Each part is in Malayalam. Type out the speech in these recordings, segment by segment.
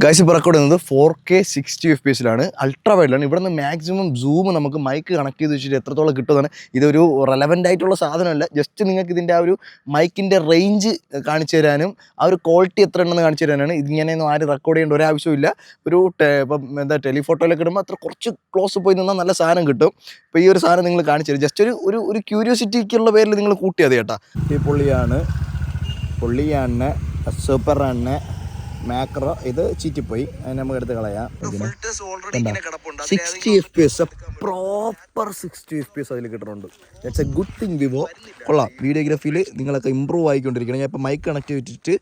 ഗൈസ് ഇപ്പോൾ റെക്കോർഡ് ചെയ്യുന്നത് 4K 60 FPS അൾട്രാ വൈഡിലാണ്. ഇവിടെ നിന്ന് മാക്സിമം സൂം നമുക്ക് മൈക്ക് കണക്ട് ചെയ്ത് വെച്ചിട്ട് എത്രത്തോളം കിട്ടുമെന്നാണ്. ഇതൊരു റെലവൻ്റ് ആയിട്ടുള്ള സാധനമല്ല, ജസ്റ്റ് നിങ്ങൾക്ക് ഇതിൻ്റെ ആ ഒരു മൈക്കിൻ്റെ റേഞ്ച് കാണിച്ചു തരാനും ആ ഒരു ക്വാളിറ്റി എത്ര ഉണ്ടെന്ന് കാണിച്ചു തരാനാണ്. ഇതിങ്ങനെയൊന്നും ആരും റെക്കോർഡ് ചെയ്യേണ്ട ഒരാവശ്യമില്ല. ഇപ്പം ടെലിഫോട്ടോയിലൊക്കെ ഇടുമ്പോൾ അത്ര കുറച്ച് ക്ലോസ് പോയി നിന്നാൽ നല്ല സാധനം കിട്ടും. ഇപ്പോൾ ഈ ഒരു സാധനം നിങ്ങൾ കാണിച്ചു തരും, ജസ്റ്റ് ഒരു ക്യൂരിയോസിറ്റിക്കുള്ള പേരിൽ നിങ്ങൾ കൂട്ടിയത് കേട്ടോ. ഈ പുള്ളിയാണ് സൂപ്പറാണ് മാക്രോ. ഇത് ചീറ്റിപ്പോയി, അതിന് നമുക്ക് എടുത്ത് കളയാം. 60 FPS, പ്രോപ്പർ 60 FPS അതിൽ കിട്ടുന്നുണ്ട്. That's A good thing. Vivo കൊള്ളാം. വീഡിയോഗ്രാഫിയിൽ നിങ്ങളൊക്കെ ഇമ്പ്രൂവ് ആയിക്കൊണ്ടിരിക്കണം. ഞാൻ ഇപ്പോൾ മൈക്ക് കണക്ട് ചെയ്തിട്ട്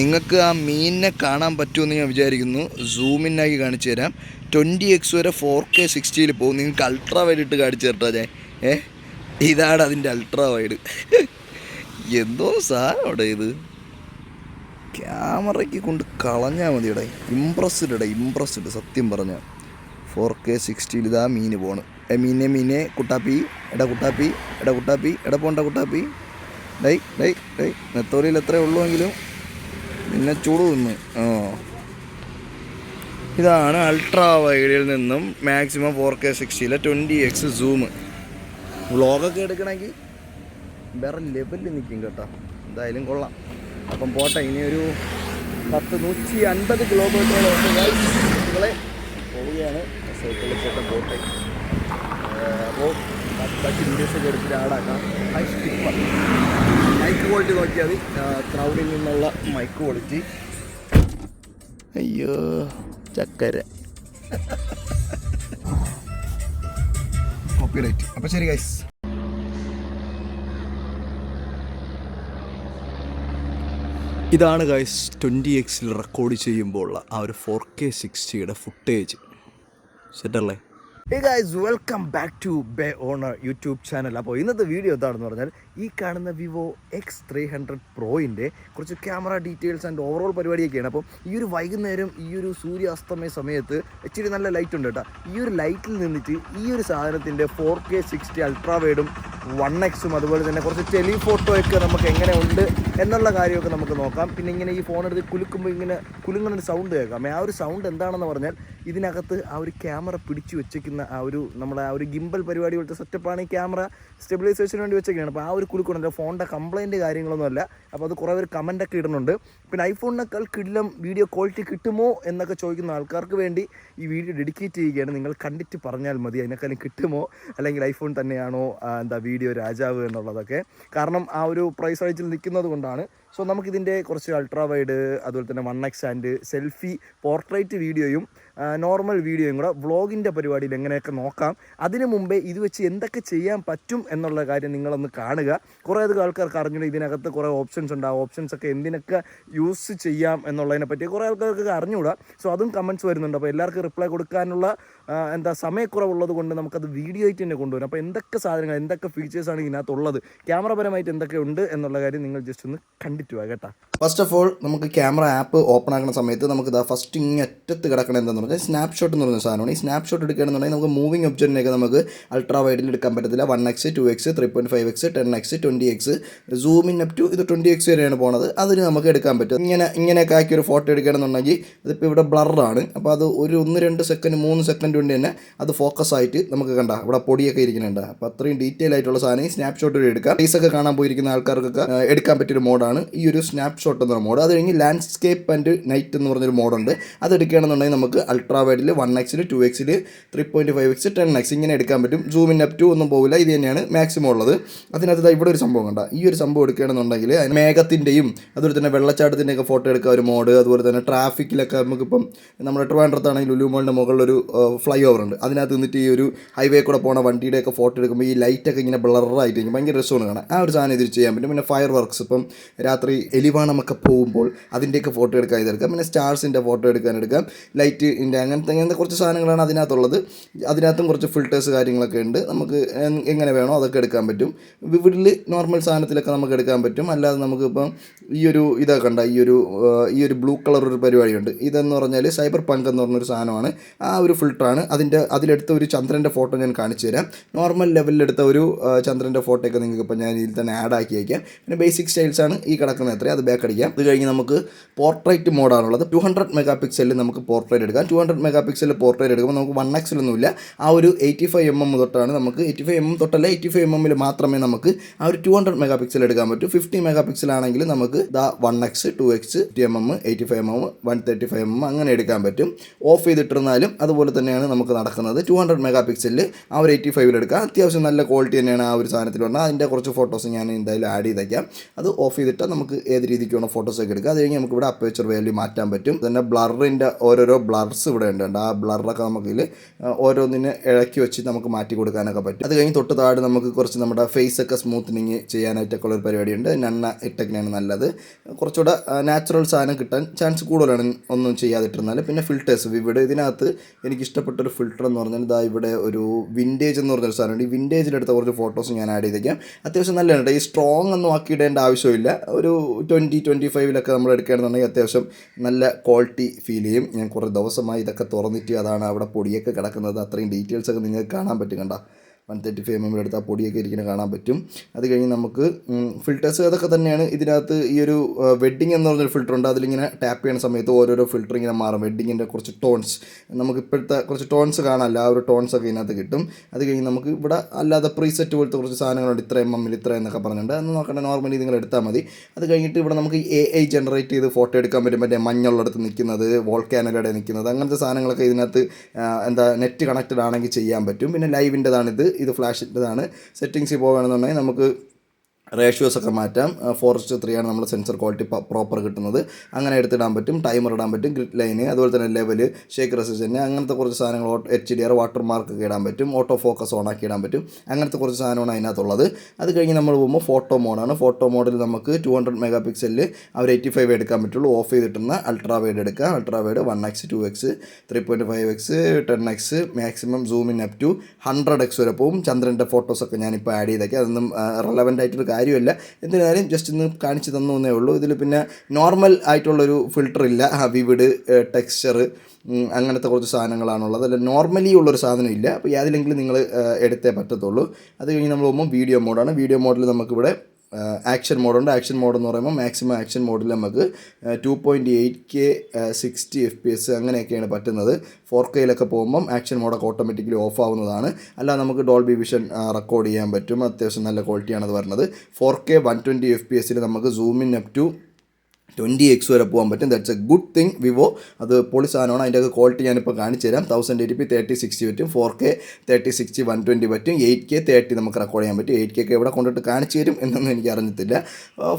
നിങ്ങൾക്ക് ആ മീനിനെ കാണാൻ പറ്റുമെന്ന് ഞാൻ വിചാരിക്കുന്നു. സൂമിനാക്കി കാണിച്ചു തരാം. 20x വരെ 4K 60 പോകും. നിങ്ങൾക്ക് അൾട്രാ വൈഡ് ഇട്ട് കാണിച്ചു തരട്ടോ ഞാൻ. ഇതാണ് അതിൻ്റെ അൾട്രാ വൈഡ്. എന്തോ സാധനം ഇവിടെ. ഇത് ക്യാമറയ്ക്ക് കൊണ്ട് കളഞ്ഞാൽ മതി. ഇവിടെ ഇമ്പ്രസ്ഡ് സത്യം പറഞ്ഞാൽ. 4K 60 ഇതാ മീന് പോണ്. മീനെ കുട്ടാപ്പി എടാ പോണ്ട കുട്ടാപ്പി. ഡൈ നെത്തോലിയിൽ എത്ര ഉള്ളുവെങ്കിലും പിന്നെ ചൂട് തിന്ന്. ഇതാണ് അൾട്രാ വൈഡിൽ നിന്നും മാക്സിമം 4K 60 20x സൂം. വ്ളോഗൊക്കെ എടുക്കണമെങ്കിൽ വേറെ ലെവലിൽ നിൽക്കും കേട്ടോ. എന്തായാലും കൊള്ളാം. അപ്പം പോട്ടെ, ഇനിയൊരു 150 കിലോമീറ്ററോളം നിങ്ങളെ പോവുകയാണ്. സൈക്കിളിൽ ചേട്ടൻ പോട്ടെ. അപ്പോൾ ബാക്കി വീഡിയോസൊക്കെ എടുത്തിട്ട് ആടാക്കാം. മൈക്ക് ക്വാളിറ്റി നോക്കിയാൽ മതി. ക്രൗഡിൽ നിന്നുള്ള മൈക്ക് ക്വാളിറ്റി. അയ്യോ ചക്കര കോപ്പിറൈറ്റ്. അപ്പോൾ ശരി ഗൈസ്. ഇതാണ് ഗൈസ് 20x റെക്കോർഡ് ചെയ്യുമ്പോൾ ആ ഒരു 4K 60 ഫുട്ടേജ്. സെറ്റല്ലേ? Hey guys, welcome back to bay owner YouTube channel. അപ്പോൾ ഇന്നത്തെ വീഡിയോ എന്താണെന്ന് പറഞ്ഞാൽ ഈ കാണുന്ന വിവോ X300 പ്രോയിൻ്റെ കുറച്ച് ക്യാമറ ഡീറ്റെയിൽസ് ആൻഡ് ഓവറോൾ പരിപാടിയൊക്കെയാണ്. അപ്പോൾ ഈ ഒരു വൈകുന്നേരം ഈ ഒരു സൂര്യാസ്തമയ സമയത്ത് ഇച്ചിരി നല്ല ലൈറ്റ് ഉണ്ട് കേട്ടോ. ഈ ഒരു ലൈറ്റിൽ നിന്നിട്ട് ഈ ഒരു സാധനത്തിൻ്റെ 4K 60 അൾട്രാ വൈഡും 1x അതുപോലെ തന്നെ കുറച്ച് ടെലിഫോട്ടോയൊക്കെ നമുക്ക് എങ്ങനെ ഉണ്ട് എന്നുള്ള കാര്യമൊക്കെ നമുക്ക് നോക്കാം. പിന്നെ ഇങ്ങനെ ഈ ഫോൺ എടുത്ത് കുലുക്കുമ്പോൾ ഇങ്ങനെ കുലുങ്ങുന്നൊരു സൗണ്ട് കേൾക്കാം. ആ ഒരു സൗണ്ട് എന്താണെന്ന് പറഞ്ഞാൽ ഇതിനകത്ത് ആ ഒരു ക്യാമറ പിടിച്ചു വെച്ചിരിക്കുന്ന നമ്മുടെ ആ ഒരു ഗിംബൽ പരിപാടി പോലത്തെ സെറ്റപ്പാണ് ഈ ക്യാമറ സ്റ്റെബിലൈസേഷന് വേണ്ടി വെച്ചൊക്കെയാണ്. അപ്പോൾ ആ ഒരു കുലുക്കുണ്ട്. ഫോണിൻ്റെ കംപ്ലൈൻറ്റ് കാര്യങ്ങളൊന്നും അല്ല. അപ്പോൾ അത് കുറേ പേര് കമൻറ്റൊക്കെ ഇടുന്നുണ്ട്. പിന്നെ ഐഫോണിനേക്കാൾ കിടിലം വീഡിയോ ക്വാളിറ്റി കിട്ടുമോ എന്നൊക്കെ ചോദിക്കുന്ന ആൾക്കാർക്ക് വേണ്ടി ഈ വീഡിയോ ഡെഡിക്കേറ്റ് ചെയ്യുകയാണ്. നിങ്ങൾ കണ്ടിട്ട് പറഞ്ഞാൽ മതി അതിനേക്കാളും കിട്ടുമോ, അല്ലെങ്കിൽ ഐഫോൺ തന്നെയാണോ വീഡിയോ രാജാവ് എന്നുള്ളതൊക്കെ. കാരണം ആ ഒരു പ്രൈസ് റേഞ്ചിൽ നിൽക്കുന്നത് കൊണ്ടാണ്. സോ നമുക്കിതിൻ്റെ കുറച്ച് അൾട്രാ വൈഡ് അതുപോലെ തന്നെ 1x ആൻഡ് സെൽഫി പോർട്രേറ്റ് വീഡിയോയും നോർമൽ വീഡിയോയും കൂടെ വ്ളോഗിൻ്റെ പരിപാടിയിൽ എങ്ങനെയൊക്കെ നോക്കാം. അതിനു മുമ്പേ ഇത് വെച്ച് എന്തൊക്കെ ചെയ്യാൻ പറ്റും എന്നുള്ള കാര്യം നിങ്ങളൊന്ന് കാണുക. കുറേ അധികം ആൾക്കാർക്ക് അറിഞ്ഞില്ല ഇതിനകത്ത് കുറേ ഓപ്ഷൻസ് ഉണ്ട്. ആ ഓപ്ഷൻസൊക്കെ എന്തിനൊക്കെ യൂസ് ചെയ്യാം എന്നുള്ളതിനെ പറ്റി കുറേ ആൾക്കാർക്ക് അറിഞ്ഞുകൂടാ. സോ അതും കമൻറ്റ്സ് വരുന്നുണ്ട്. അപ്പോൾ എല്ലാവർക്കും റിപ്ലൈ കൊടുക്കാനുള്ള സമയക്കുറവുള്ളത് കൊണ്ട് നമുക്കത് വീഡിയോ ആയിട്ട് തന്നെ കൊണ്ടുവരും. അപ്പോൾ എന്തൊക്കെ സാധനങ്ങൾ എന്തൊക്കെ ഫീച്ചേഴ്സാണ് ഇതിനകത്തുള്ളത്, ക്യാമറപരമായിട്ട് എന്തൊക്കെ ഉണ്ട് എന്നുള്ള കാര്യം നിങ്ങൾ ജസ്റ്റ് ഒന്ന് കണ്ടിട്ട് പോകാം കേട്ടോ. ഫസ്റ്റ് ഓഫ് ഓൾ നമുക്ക് ക്യാമറ ആപ്പ് ഓപ്പൺ ആക്കുന്ന സമയത്ത് നമുക്ക് ഫസ്റ്റ് അറ്റത്ത് കിടക്കണം എന്താണെന്ന് പറഞ്ഞാൽ സ്നാപ്ഷോട്ട് എന്ന് പറഞ്ഞ സാധനമാണ്. ഈ സ്നാപ്ഷോട്ട് എടുക്കുകയാണെന്നുണ്ടെങ്കിൽ നമുക്ക് മൂവിങ് ഒബ്ജക്റ്റിനെയൊക്കെ നമുക്ക് അൾട്രാ വൈഡിൽ എടുക്കാൻ പറ്റത്തില്ല. 1x 2x 3.5x 10x 20x സൂമിൻ up to ഇത് 20x വരെയാണ് പോകുന്നത്. അതിന് നമുക്ക് എടുക്കാൻ പറ്റും. ഇങ്ങനെയൊക്കെ ആക്കി ഒരു ഫോട്ടോ എടുക്കുകയാണെന്നുണ്ടെങ്കിൽ അതിപ്പോൾ ഇവിടെ ബ്ലറാണ്. അപ്പോൾ അത് ഒരു 1-2 സെക്കൻഡ് 3 സെക്കൻഡ് കൊണ്ട് തന്നെ അത് ഫോക്കസ് ആയിട്ട് നമുക്ക് കണ്ട ഇവിടെ പൊടിയൊക്കെ ഇരിക്കുന്നുണ്ട്. അപ്പോൾ അത്രയും ഡീറ്റെയിൽ ആയിട്ടുള്ള സാധനം ഈ സ്നാപ്ഷോട്ട് വഴി എടുക്കാം. ഫേസൊക്കെ കാണാൻ പോയിരിക്കുന്ന ആൾക്കാർക്കൊക്കെ എടുക്കാൻ പറ്റിയൊരു മോഡാണ് ഈ ഒരു സ്നാപ്ഷോട്ട് എന്ന മോഡ്. അത് കഴിഞ്ഞ് ലാൻഡ്സ്കേപ്പ് ആൻഡ് നൈറ്റ് എന്ന് പറഞ്ഞൊരു മോഡുണ്ട്. അത് എടുക്കുകയാണെന്നുണ്ടെങ്കിൽ നമുക്ക് ultra വൈഡിൽ 1x 2x 3.5x 10x ഇങ്ങനെ എടുക്കാൻ പറ്റും. സൂമിൻ അപ് ടു ഒന്നും പോകില്ല. ഇത് തന്നെയാണ് മാക്സിമം ഉള്ളത്. അതിനകത്ത് ഇവിടെ ഒരു സംഭവം കണ്ട. ഈ ഒരു സംഭവം എടുക്കുകയാണെന്നുണ്ടെങ്കിൽ അതിന് മേഘത്തിൻ്റെയും അതുപോലെ തന്നെ വെള്ളച്ചാട്ടത്തിൻ്റെയൊക്കെ ഫോട്ടോ എടുക്കുക ഒരു മോഡ്. അതുപോലെ തന്നെ ട്രാഫിക്കിലൊക്കെ നമുക്കിപ്പം നമ്മുടെ ട്രിവാൻഡ്രത്താണെങ്കിൽ ലുലു മോളിൻ്റെ മുകളിലൊരു ഫ്ലൈ ഓവർ ഉണ്ട്. അതിനകത്ത് നിന്നിട്ട് ഈ ഒരു ഹൈവേ കൂടെ പോകുന്ന വണ്ടിയുടെയൊക്കെ ഫോട്ടോ എടുക്കുമ്പോൾ ഈ ലൈറ്റൊക്കെ ഇങ്ങനെ ബ്ലറായിട്ടിരിക്കും. ഭയങ്കര രസമാണ് കാണാൻ. ആ ഒരു സാധനം ഇതിൽ ചെയ്യാൻ പറ്റും. പിന്നെ ഫയർ വർക്ക്സ് ഇപ്പം രാത്രി രാത്രി എലിവാണമൊക്കെ പോകുമ്പോൾ അതിൻ്റെയൊക്കെ ഫോട്ടോ എടുക്കാൻ ഇതെടുക്കാം. പിന്നെ സ്റ്റാർസിൻ്റെ ഫോട്ടോ എടുക്കാം, ലൈറ്റിൻ്റെ അങ്ങനത്തെ കുറച്ച് സാധനങ്ങളാണ് അതിനകത്തുള്ളത്. അതിനകത്തും കുറച്ച് ഫിൽറ്റേഴ്സ് കാര്യങ്ങളൊക്കെ ഉണ്ട്. നമുക്ക് എങ്ങനെ വേണോ അതൊക്കെ എടുക്കാൻ പറ്റും. വിവിഡിൽ നോർമൽ സാധനത്തിലൊക്കെ നമുക്ക് എടുക്കാൻ പറ്റും. അല്ലാതെ നമുക്കിപ്പം ഇതൊക്കെ കണ്ട ഈ ഒരു ബ്ലൂ കളർ ഒരു പരിപാടിയുണ്ട്. ഇതെന്ന് പറഞ്ഞാൽ സൈബർ പങ്ക് എന്ന് പറഞ്ഞൊരു സാധനമാണ്. ആ ഒരു ഫിൽറ്ററാണ്. അതിലെടുത്ത ഒരു ചന്ദ്രൻ്റെ ഫോട്ടോ ഞാൻ കാണിച്ചു തരാം. നോർമൽ ലെവലിലെടുത്ത ഒരു ചന്ദ്രൻ്റെ ഫോട്ടോയൊക്കെ നിങ്ങൾക്ക് ഇപ്പം ഞാൻ ഇതിൽ തന്നെ ആഡ് ആക്കി വയ്ക്കാം. പിന്നെ ബേസിക് സ്റ്റൈൽസാണ് ഈ കിടക്കുന്നത്. എത്രയും അത് ബാക്ക് അടിക്കാം. അത് കഴിഞ്ഞ് നമുക്ക് പോർട്രേറ്റ് മോഡാണുള്ളത്. 200 മെഗാ പിക്സലിൽ നമുക്ക് പോർട്രേറ്റ് എടുക്കാം. 200 മെഗാ പിക്സലിൽ പോർട്രേറ്റ് എടുക്കുമ്പോൾ നമുക്ക് 1x ഒന്നുമില്ല. ആ ഒരു 85mm തൊട്ടാണ് നമുക്ക് 85mm തൊട്ടല്ല 85mm മാത്രമേ നമുക്ക് ആ ഒരു 200 മെഗാ പിക്സൽ എടുക്കാൻ പറ്റൂ. 50 മെഗാ പിക്സൽ ആണെങ്കിൽ നമുക്ക് 1x 2x 50mm 85mm 135mm അങ്ങനെ എടുക്കാൻ പറ്റും. ഓഫ് ചെയ്തിട്ടിരുന്നാലും അതുപോലെ തന്നെയാണ് നമുക്ക് നടക്കുന്നത്. 200 മെഗാ പിക്സലിൽ ആ ഒരു 85 എടുക്കാം. അത്യാവശ്യം നല്ല ക്വാളിറ്റി തന്നെയാണ് ആ ഒരു സാധനത്തിൽ വന്നത്. അതിൻ്റെ കുറച്ച് ഫോട്ടോസ് ഞാൻ എന്തായാലും ആഡ് ചെയ്തേക്കാം. അത് ഓഫ് ചെയ്തിട്ട് നമുക്ക് ഏത് രീതിക്ക് വേണം ഫോട്ടോസൊക്കെ എടുക്കുക. അത് കഴിഞ്ഞ് നമുക്ക് ഇവിടെ അപ്പേച്ചർ വാല്യൂ മാറ്റാൻ പറ്റും. തന്നെ ബ്ലറിൻ്റെ ഓരോരോ ബ്ലർസ് ഇവിടെ ഉണ്ട്. ആ ബ്ലറൊക്കെ നമുക്കിതിൽ ഓരോന്നിനെ ഇളക്കി വെച്ച് നമുക്ക് മാറ്റി കൊടുക്കാനൊക്കെ പറ്റും. അത് കഴിഞ്ഞ് തൊട്ട് താഴെ നമുക്ക് കുറച്ച് നമ്മുടെ ഫേസൊക്കെ സ്മൂത്തനിങ് ചെയ്യാനായിട്ടൊക്കെ ഉള്ളൊരു പരിപാടിയുണ്ട്. നന്ന ഇട്ടൊക്കെയാണ് നല്ലത്. കുറച്ചുകൂടെ നാച്ചുറൽ സാധനം കിട്ടാൻ ചാൻസ് കൂടുതലാണ് ഒന്നും ചെയ്യാതിട്ടിരുന്നാൽ. പിന്നെ ഫിൽറ്റേഴ്സ് ഇവിടെ ഇതിനകത്ത് എനിക്കിഷ്ടപ്പെട്ടൊരു ഫിൽറ്റർ എന്ന് പറഞ്ഞാൽ ഇവിടെ ഒരു വിൻറ്റേജ് എന്ന് പറഞ്ഞൊരു സാധനമുണ്ട്. ഈ വിൻറ്റേജിലെടുത്ത കുറച്ച് ഫോട്ടോസ് ഞാൻ ആഡ് ചെയ്തേക്കാം. അത്യാവശ്യം നല്ലതാണ്. ഈ സ്ട്രോങ് ഒന്നും ആക്കിയിടേണ്ട ആവശ്യമില്ല. ഒരു 20-25 നമ്മൾ എടുക്കുകയാണെന്നുണ്ടെങ്കിൽ അത്യാവശ്യം നല്ല ക്വാളിറ്റി ഫീൽ ചെയ്യും. ഞാൻ കുറേ ദിവസമായി ഇതൊക്കെ തുറന്നിട്ട് അതാണ് അവിടെ പൊടിയൊക്കെ കിടക്കുന്നത്. അത്രയും ഡീറ്റെയിൽസൊക്കെ നിങ്ങൾക്ക് കാണാൻ പറ്റും. കണ്ട 135mm എടുത്താൽ പൊടിയൊക്കെ ഇരിക്കുന്നത് കാണാൻ പറ്റും. അത് കഴിഞ്ഞ് നമുക്ക് ഫിൽറ്റേഴ്സ് അതൊക്കെ തന്നെയാണ്. ഇതിനകത്ത് ഈ ഒരു വെഡ്ഡിങ് എന്ന് പറഞ്ഞൊരു ഫിൽറ്റർ ഉണ്ട്. അതിലിങ്ങനെ ടാപ്പ് ചെയ്യുന്ന സമയത്ത് ഓരോരോ ഫിൽറ്റർ ഇങ്ങനെ മാറും. വെഡ്ഡിങ്ങിൻ്റെ കുറച്ച് ടോൺസ് നമുക്ക് ഇപ്പോഴത്തെ കുറച്ച് ടോൺസ് കാണാമല്ല, ആ ഒരു ടോൺസൊക്കെ ഇതിനകത്ത് കിട്ടും. അത് കഴിഞ്ഞ് നമുക്ക് ഇവിടെ അല്ലാതെ പ്രീസെറ്റ് പോലത്തെ കുറച്ച് സാധനങ്ങളുണ്ട്. ഇത്ര mm ഇത്ര എന്നൊക്കെ പറഞ്ഞിട്ടുണ്ട്. അന്ന് നോക്കണ്ട, നോർമലി നിങ്ങൾ എടുത്താൽ മതി. അത് കഴിഞ്ഞിട്ട് ഇവിടെ നമുക്ക് AI ജനറേറ്റ് ചെയ്ത് ഫോട്ടോ എടുക്കാൻ പറ്റും. മറ്റേ മഞ്ഞുള്ളിടത്ത് നിൽക്കുന്നത്, വോൾക്കാനോയുടെ നിൽക്കുന്നത്, അങ്ങനത്തെ സാധനങ്ങളൊക്കെ ഇതിനകത്ത് നെറ്റ് കണക്റ്റഡ് ആണെങ്കിൽ ചെയ്യാൻ പറ്റും. പിന്നെ ലൈവിൻ്റെതാണിത്. ഇത് ഫ്ലാഷിൻ്റെതാണ്. സെറ്റിങ്സിൽ പോകുകയാണെന്നുണ്ടെങ്കിൽ നമുക്ക് റേഷ്യോസൊക്കെ മാറ്റാം. 4:3 ആണ് നമ്മൾ സെൻസർ ക്വാളിറ്റി പ്രോപ്പർ കിട്ടുന്നത്. അങ്ങനെ എടുത്തിടാൻ പറ്റും. ടൈമർ ഇടാൻ പറ്റും. ഗ്രിഡ് ലൈന്, അതുപോലെ തന്നെ ലെവല്, ഷേക്ക് റെസിസ്റ്റൻറ്റ്, അങ്ങനത്തെ കുറച്ച് സാധനങ്ങൾ HDR വാട്ടർ മാർക്കൊക്കെ ഇടാൻ പറ്റും. ഓട്ടോ ഫോക്കസ് ഓൺ ആക്കി ഇടാൻ പറ്റും. അങ്ങനത്തെ കുറച്ച് സാധനമാണ് അതിനകത്തുള്ളത്. അത് കഴിഞ്ഞ് നമ്മൾ പോകുമ്പോൾ ഫോട്ടോ മോഡാണ്. ഫോട്ടോ മോഡിൽ നമുക്ക് 200 മെഗാ പിക്സലിൽ അവർ 85 എടുക്കാൻ പറ്റുള്ളൂ. ഓഫ് ചെയ്തിട്ടുന്ന അൾട്രാ വൈഡ് എടുക്കുക. Ultra wide 1x 2x 3.5x 10x maximum zoom in up to 100x വരെ പോവും. ചന്ദ്രൻ്റെ ഫോട്ടോസൊക്കെ ഞാനിപ്പോൾ ആഡ് ചെയ്തേക്കാം. അതൊന്നും റെലവൻ്റ് ആയിട്ടൊരു കാര്യമല്ല. എന്തിനായാലും ജസ്റ്റ് ഇന്ന് കാണിച്ച് തന്നേ ഉള്ളൂ. ഇതിൽ പിന്നെ നോർമൽ ആയിട്ടുള്ളൊരു ഫിൽറ്റർ ഇല്ല. വിവിഡ്, ടെക്സ്ചർ, അങ്ങനത്തെ കുറച്ച് സാധനങ്ങളാണുള്ളത്. അല്ല നോർമലി ഉള്ളൊരു സാധനം ഇല്ല. അപ്പോൾ ഏതിലെങ്കിലും നിങ്ങൾ എടുത്തേ പറ്റത്തുള്ളൂ. അത് കഴിഞ്ഞ് നമ്മൾ പോകുമ്പോൾ വീഡിയോ മോഡാണ്. വീഡിയോ മോഡിൽ നമുക്കിവിടെ ആക്ഷൻ മോഡുണ്ട്. ആക്ഷൻ മോഡ് എന്ന് പറയുമ്പോൾ മാക്സിമം ആക്ഷൻ മോഡിൽ നമുക്ക് 2.8K 60 FPS അങ്ങനെയൊക്കെയാണ് പറ്റുന്നത്. 4Kയിലൊക്കെ പോകുമ്പം ആക്ഷൻ മോഡൊക്കെ ഓട്ടോമാറ്റിക്കലി ഓഫ് ആവുന്നതാണ്. അല്ല നമുക്ക് ഡോൾബി വിഷൻ റെക്കോർഡ് ചെയ്യാൻ പറ്റും. അത്യാവശ്യം നല്ല ക്വാളിറ്റിയാണ് അത് വരുന്നത്. 4K 120 FPS നമുക്ക് zoom in up to 20x വരെ പോകാൻ പറ്റും. That's A good thing. Vivo അത് പൊളി സാധനമാണ്. അതിൻ്റെയൊക്കെ ക്വാളിറ്റി ഞാനിപ്പോൾ കാണിച്ചു തരാം. 1080p 3060 പറ്റും. 4K 3060 120 പറ്റും. 8K 30 നമുക്ക് റെക്കോർഡ് ചെയ്യാൻ പറ്റും. 8K ഒക്കെ എവിടെ കൊണ്ടിട്ട് കാണിച്ചു തരും എന്നൊന്നും എനിക്ക് അറിഞ്ഞിട്ടില്ല.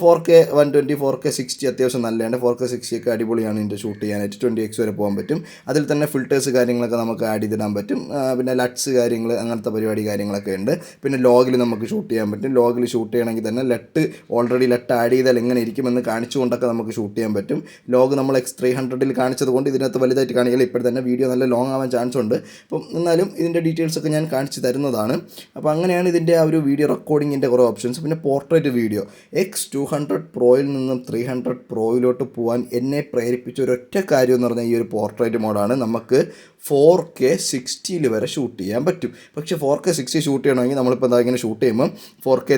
4K 120 4K 60 അത്യാവശ്യം നല്ലതാണ്. 4K 60 ഒക്കെ അടിപൊളിയാണ് ഇതിൻ്റെ ഷൂട്ട് ചെയ്യാനായിട്ട്. 20x വരെ പോകാൻ പറ്റും. അതിൽ തന്നെ ഫിൽറ്റേഴ്സ് കാര്യങ്ങളൊക്കെ നമുക്ക് ആഡ് ചെയ്തിടാൻ പറ്റും. പിന്നെ ലട്സ് കാര്യങ്ങൾ അങ്ങനത്തെ കാര്യങ്ങളൊക്കെ ഉണ്ട്. പിന്നെ ലോഗിൽ നമുക്ക് ഷൂട്ട് ചെയ്യാൻ പറ്റും. ലോഗിൽ ഷൂട്ട് ചെയ്യണമെങ്കിൽ തന്നെ ഓൾറെഡി ലെറ്റ് ആഡ് ചെയ്താൽ എങ്ങനെ ഇരിക്കുമെന്ന് കാണിച്ചുകൊണ്ടൊക്കെ നമുക്ക് ഷൂട്ട് ചെയ്യാൻ പറ്റും. ലോഗ് നമ്മൾ X300 കാണിച്ചത് കൊണ്ട് ഇതിനകത്ത് വലുതായിട്ട് കാണിക്കില്ല. ഇപ്പോൾ തന്നെ വീഡിയോ നല്ല ലോങ് ആവാൻ ചാൻസ് ഉണ്ട്. അപ്പം എന്നാലും ഇതിൻ്റെ ഡീറ്റെയിൽസൊക്കെ ഞാൻ കാണിച്ച് തരുന്നതാണ്. അപ്പോൾ അങ്ങനെയാണ് ഇതിൻ്റെ ആ ഒരു വീഡിയോ റെക്കോർഡിങ്ങിൻ്റെ കുറേ ഓപ്ഷൻസ്. പിന്നെ പോർട്രേറ്റ് വീഡിയോ X200 Proയിൽ നിന്നും 300 Proയിലോട്ട് പോകാൻ എന്നെ പ്രേരിപ്പിച്ച ഒരൊറ്റ കാര്യം എന്ന് പറഞ്ഞാൽ ഈ ഒരു പോർട്രേറ്റ് മോഡാണ്. നമുക്ക് 4K 60 വരെ ഷൂട്ട് ചെയ്യാൻ പറ്റും. പക്ഷേ 4K 60 ഷൂട്ട് ചെയ്യണമെങ്കിൽ നമ്മളിപ്പോൾ എന്താ ഇങ്ങനെ ഷൂട്ട് ചെയ്യുമ്പോൾ 4K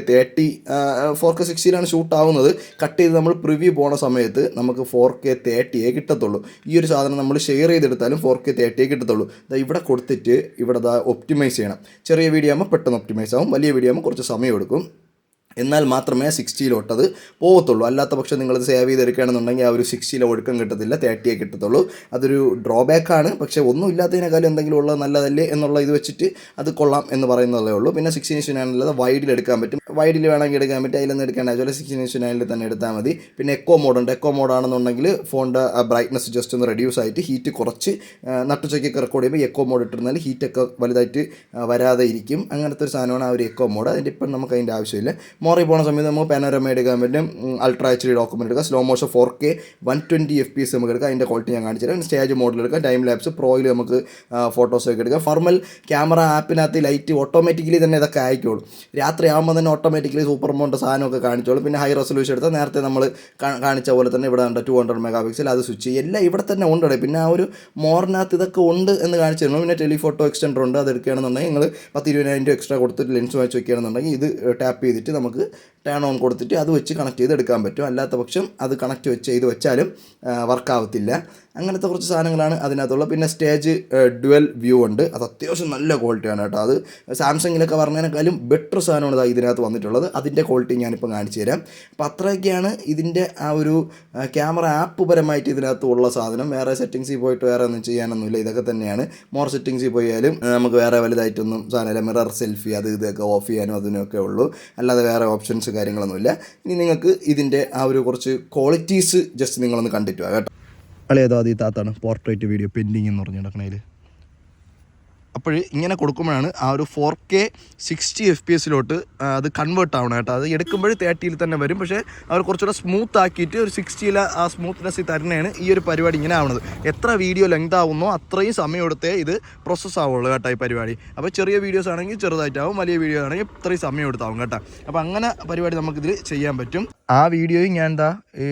60 ഷൂട്ട് ആവുന്നത്. കട്ട് ചെയ്ത് നമ്മൾ പ്രിവ്യൂ പോണ സമയത്ത് നമുക്ക് 4K 30 കിട്ടത്തുള്ളൂ. ഈ ഒരു സാധനം നമ്മൾ ഷെയർ ചെയ്തെടുത്താലും 4K 30 കിട്ടത്തുള്ളൂ. ഇവിടെ കൊടുത്തിട്ട് ഇവിടെ ഒപ്റ്റിമൈസ് ചെയ്യണം. ചെറിയ വീഡിയോ ആകുമ്പോൾ പെട്ടെന്ന് ഒപ്റ്റിമൈസ് ആവും. വലിയ വീഡിയോ ആകുമ്പോൾ കുറച്ച് സമയം എടുക്കും. എന്നാൽ മാത്രമേ 60 പോകത്തുള്ളൂ. അല്ലാത്ത പക്ഷം നിങ്ങളത് സേവ് ചെയ്തെടുക്കുകയാണെന്നുണ്ടെങ്കിൽ ആ ഒരു 60 ഒഴുക്കം കിട്ടത്തില്ല, 30 കിട്ടത്തുള്ളൂ. അതൊരു ഡ്രോബാക്കാണ്. പക്ഷേ ഒന്നും ഇല്ലാത്തതിനേക്കാളും എന്തെങ്കിലും ഉള്ളത് നല്ലതല്ലേ എന്നുള്ള ഇത് വെച്ചിട്ട് അത് കൊള്ളാം എന്ന് പറയുന്നതേ ഉള്ളൂ. പിന്നെ 16:9 വൈഡിൽ എടുക്കാൻ പറ്റും. വൈഡിൽ വേണമെങ്കിൽ എടുക്കാൻ പറ്റും. അതിലൊന്നും എടുക്കേണ്ട അതുപോലെ 16:9 തന്നെ എടുത്താൽ മതി. പിന്നെ എക്കോ മോഡുണ്ട്. എക്കോ മോഡാണെന്നുണ്ടെങ്കിൽ ഫോണിൻ്റെ ബ്രൈറ്റ്നസ് ജസ്റ്റ് ഒന്ന് റെഡ്യൂസ് ആയിട്ട് ഹീറ്റ് കുറച്ച് നട്ടുച്ചയ്ക്കൊക്കെ റെക്കോർഡ് ചെയ്യുമ്പോൾ എക്കോ മോഡ് ഇട്ടിരുന്നാൽ ഹീറ്റൊക്കെ വലുതായിട്ട് വരാതെ ഇരിക്കും. അങ്ങനത്തെ ഒരു സാധനമാണ് ആ ഒരു എക്കോ മോഡ്. അതിൻ്റെ ഇപ്പം നമുക്ക് അതിൻ്റെ ആവശ്യമില്ല. മോറിൽ പോകുന്ന സമയത്ത് നമുക്ക് പാനോരമ എടുക്കാൻ പറ്റും, അൾട്രാ എച്ച് ഡി ഡോക്യുമെൻറ്റ് എടുക്കാം, സ്ലോ മോഷൻ 4K 120 FPS നമുക്ക് എടുക്കാം. അതിൻ്റെ ക്വാളിറ്റി ഞാൻ കാണിച്ചു തരാം. സ്റ്റേജ് മോഡിൽ എടുക്കാം, ടൈം ലാപ്സ് പ്രോയിൽ നമുക്ക് ഫോട്ടോസൊക്കെ എടുക്കാം. ഫോർമൽ ക്യാമറ ആപ്പിനകത്ത് ലൈറ്റ് ഓട്ടോമാറ്റിക്കലി തന്നെ ഇതൊക്കെ ആയിക്കോളും. രാത്രി ആകുമ്പോൾ തന്നെ ഓട്ടോമാറ്റിക്കലി സൂപ്പർ മോണിൻ്റെ സാധനമൊക്കെ കാണിച്ചോളും. പിന്നെ ഹൈ റെസൊല്യൂഷൻ എടുത്താൽ നേരത്തെ നമ്മൾ കാണിച്ച പോലെ തന്നെ ഇവിടെ ഉണ്ട് 200 മെഗാ അത് സ്വിച്ച് ചെയ്യും. എല്ലാം ഇവിടെ തന്നെ ഉണ്ട്. പിന്നെ ആ ഒരു മോറിനകത്ത് ഇതൊക്കെ ഉണ്ട് എന്ന് കാണിച്ചു തരണം. പിന്നെ ടെലിഫോട്ടോ എക്സ്റ്റൻഡർ ഉണ്ട്, അത് എടുക്കുകയാണെന്നുണ്ടെങ്കിൽ നിങ്ങൾ 10-20,000 എക്സ്ട്രാ കൊടുത്തിട്ട് ലെൻസ് വാങ്ങിച്ച് വയ്ക്കുകയാണെന്നുണ്ടെങ്കിൽ ഇത് ടാപ്പ് ചെയ്തിട്ട് നമുക്ക് ടേൺ ഓൺ കൊടുത്തിട്ട് അത് വെച്ച് കണക്ട് ചെയ്ത് എടുക്കാൻ പറ്റും. അല്ലാത്ത പക്ഷം അത് കണക്ട് ചെയ്ത് വെച്ചാലും വർക്കാവത്തില്ല. അങ്ങനത്തെ കുറച്ച് സാധനങ്ങളാണ് അതിനകത്തുള്ളത്. പിന്നെ സ്റ്റേജ് ഡ്യുവൽ വ്യൂ ഉണ്ട്, അത് അത്യാവശ്യം നല്ല ക്വാളിറ്റിയാണ് കേട്ടോ. അത് സാംസങ്ങിലൊക്കെ പറഞ്ഞതിനേക്കാളും ബെറ്റർ സാധനമാണ് ഇതിനകത്ത് വന്നിട്ടുള്ളത്. അതിൻ്റെ ക്വാളിറ്റി ഞാനിപ്പോൾ കാണിച്ചു തരാം. അപ്പോൾ അത്രയൊക്കെയാണ് ഇതിൻ്റെ ആ ഒരു ക്യാമറ ആപ്പ് പരമായിട്ട് ഇതിനകത്ത് ഉള്ള സാധനം. വേറെ സെറ്റിങ്സിൽ പോയിട്ട് വേറെ ഒന്നും ചെയ്യാനൊന്നുമില്ല, ഇതൊക്കെ തന്നെയാണ്. മോർ സെറ്റിങ്സിൽ പോയാലും നമുക്ക് വേറെ വലുതായിട്ടൊന്നും സാധനമില്ല. മിറർ സെൽഫി അത് ഇതൊക്കെ ഓഫ് ചെയ്യാനും അതിനൊക്കെ ഉള്ളൂ, അല്ലാതെ വേറെ ഓപ്ഷൻസ് കാര്യങ്ങളൊന്നുമില്ല. ഇനി നിങ്ങൾക്ക് ഇതിൻ്റെ ആ ഒരു കുറച്ച് ക്വാളിറ്റീസ് ജസ്റ്റ് നിങ്ങളൊന്ന് കണ്ടിട്ട് വാ കേട്ടോ. അളേതോ അത് ഈ താത്താണ് പോർട്രേറ്റ് വീഡിയോ പെൻഡിങ് എന്ന് പറഞ്ഞു നടക്കണേൽ. അപ്പോൾ ഇങ്ങനെ കൊടുക്കുമ്പോഴാണ് ആ ഒരു 4K 60 FPS അത് കൺവേർട്ട് ആവണം കേട്ടോ. അത് എടുക്കുമ്പോൾ 30 തന്നെ വരും, പക്ഷേ അവർ കുറച്ചുകൂടെ സ്മൂത്ത് ആക്കിയിട്ട് ഒരു 60 ആ സ്മൂത്ത്നെസ് തന്നെയാണ് ഈ ഒരു പരിപാടി ഇങ്ങനെ ആവുന്നത്. എത്ര വീഡിയോ ലെങ്ത് ആവുന്നോ അത്രയും സമയം എടുത്തേ ഇത് പ്രോസസ്സ് ആവുള്ളൂ കേട്ടോ ഈ പരിപാടി. അപ്പോൾ ചെറിയ വീഡിയോസ് ആണെങ്കിൽ ചെറുതായിട്ടാവും, വലിയ വീഡിയോ ആണെങ്കിൽ ഇത്രയും സമയം എടുത്താവും കേട്ടോ. അപ്പോൾ അങ്ങനെ പരിപാടി നമുക്കിതിൽ ചെയ്യാൻ പറ്റും. ആ വീഡിയോയും ഞാൻ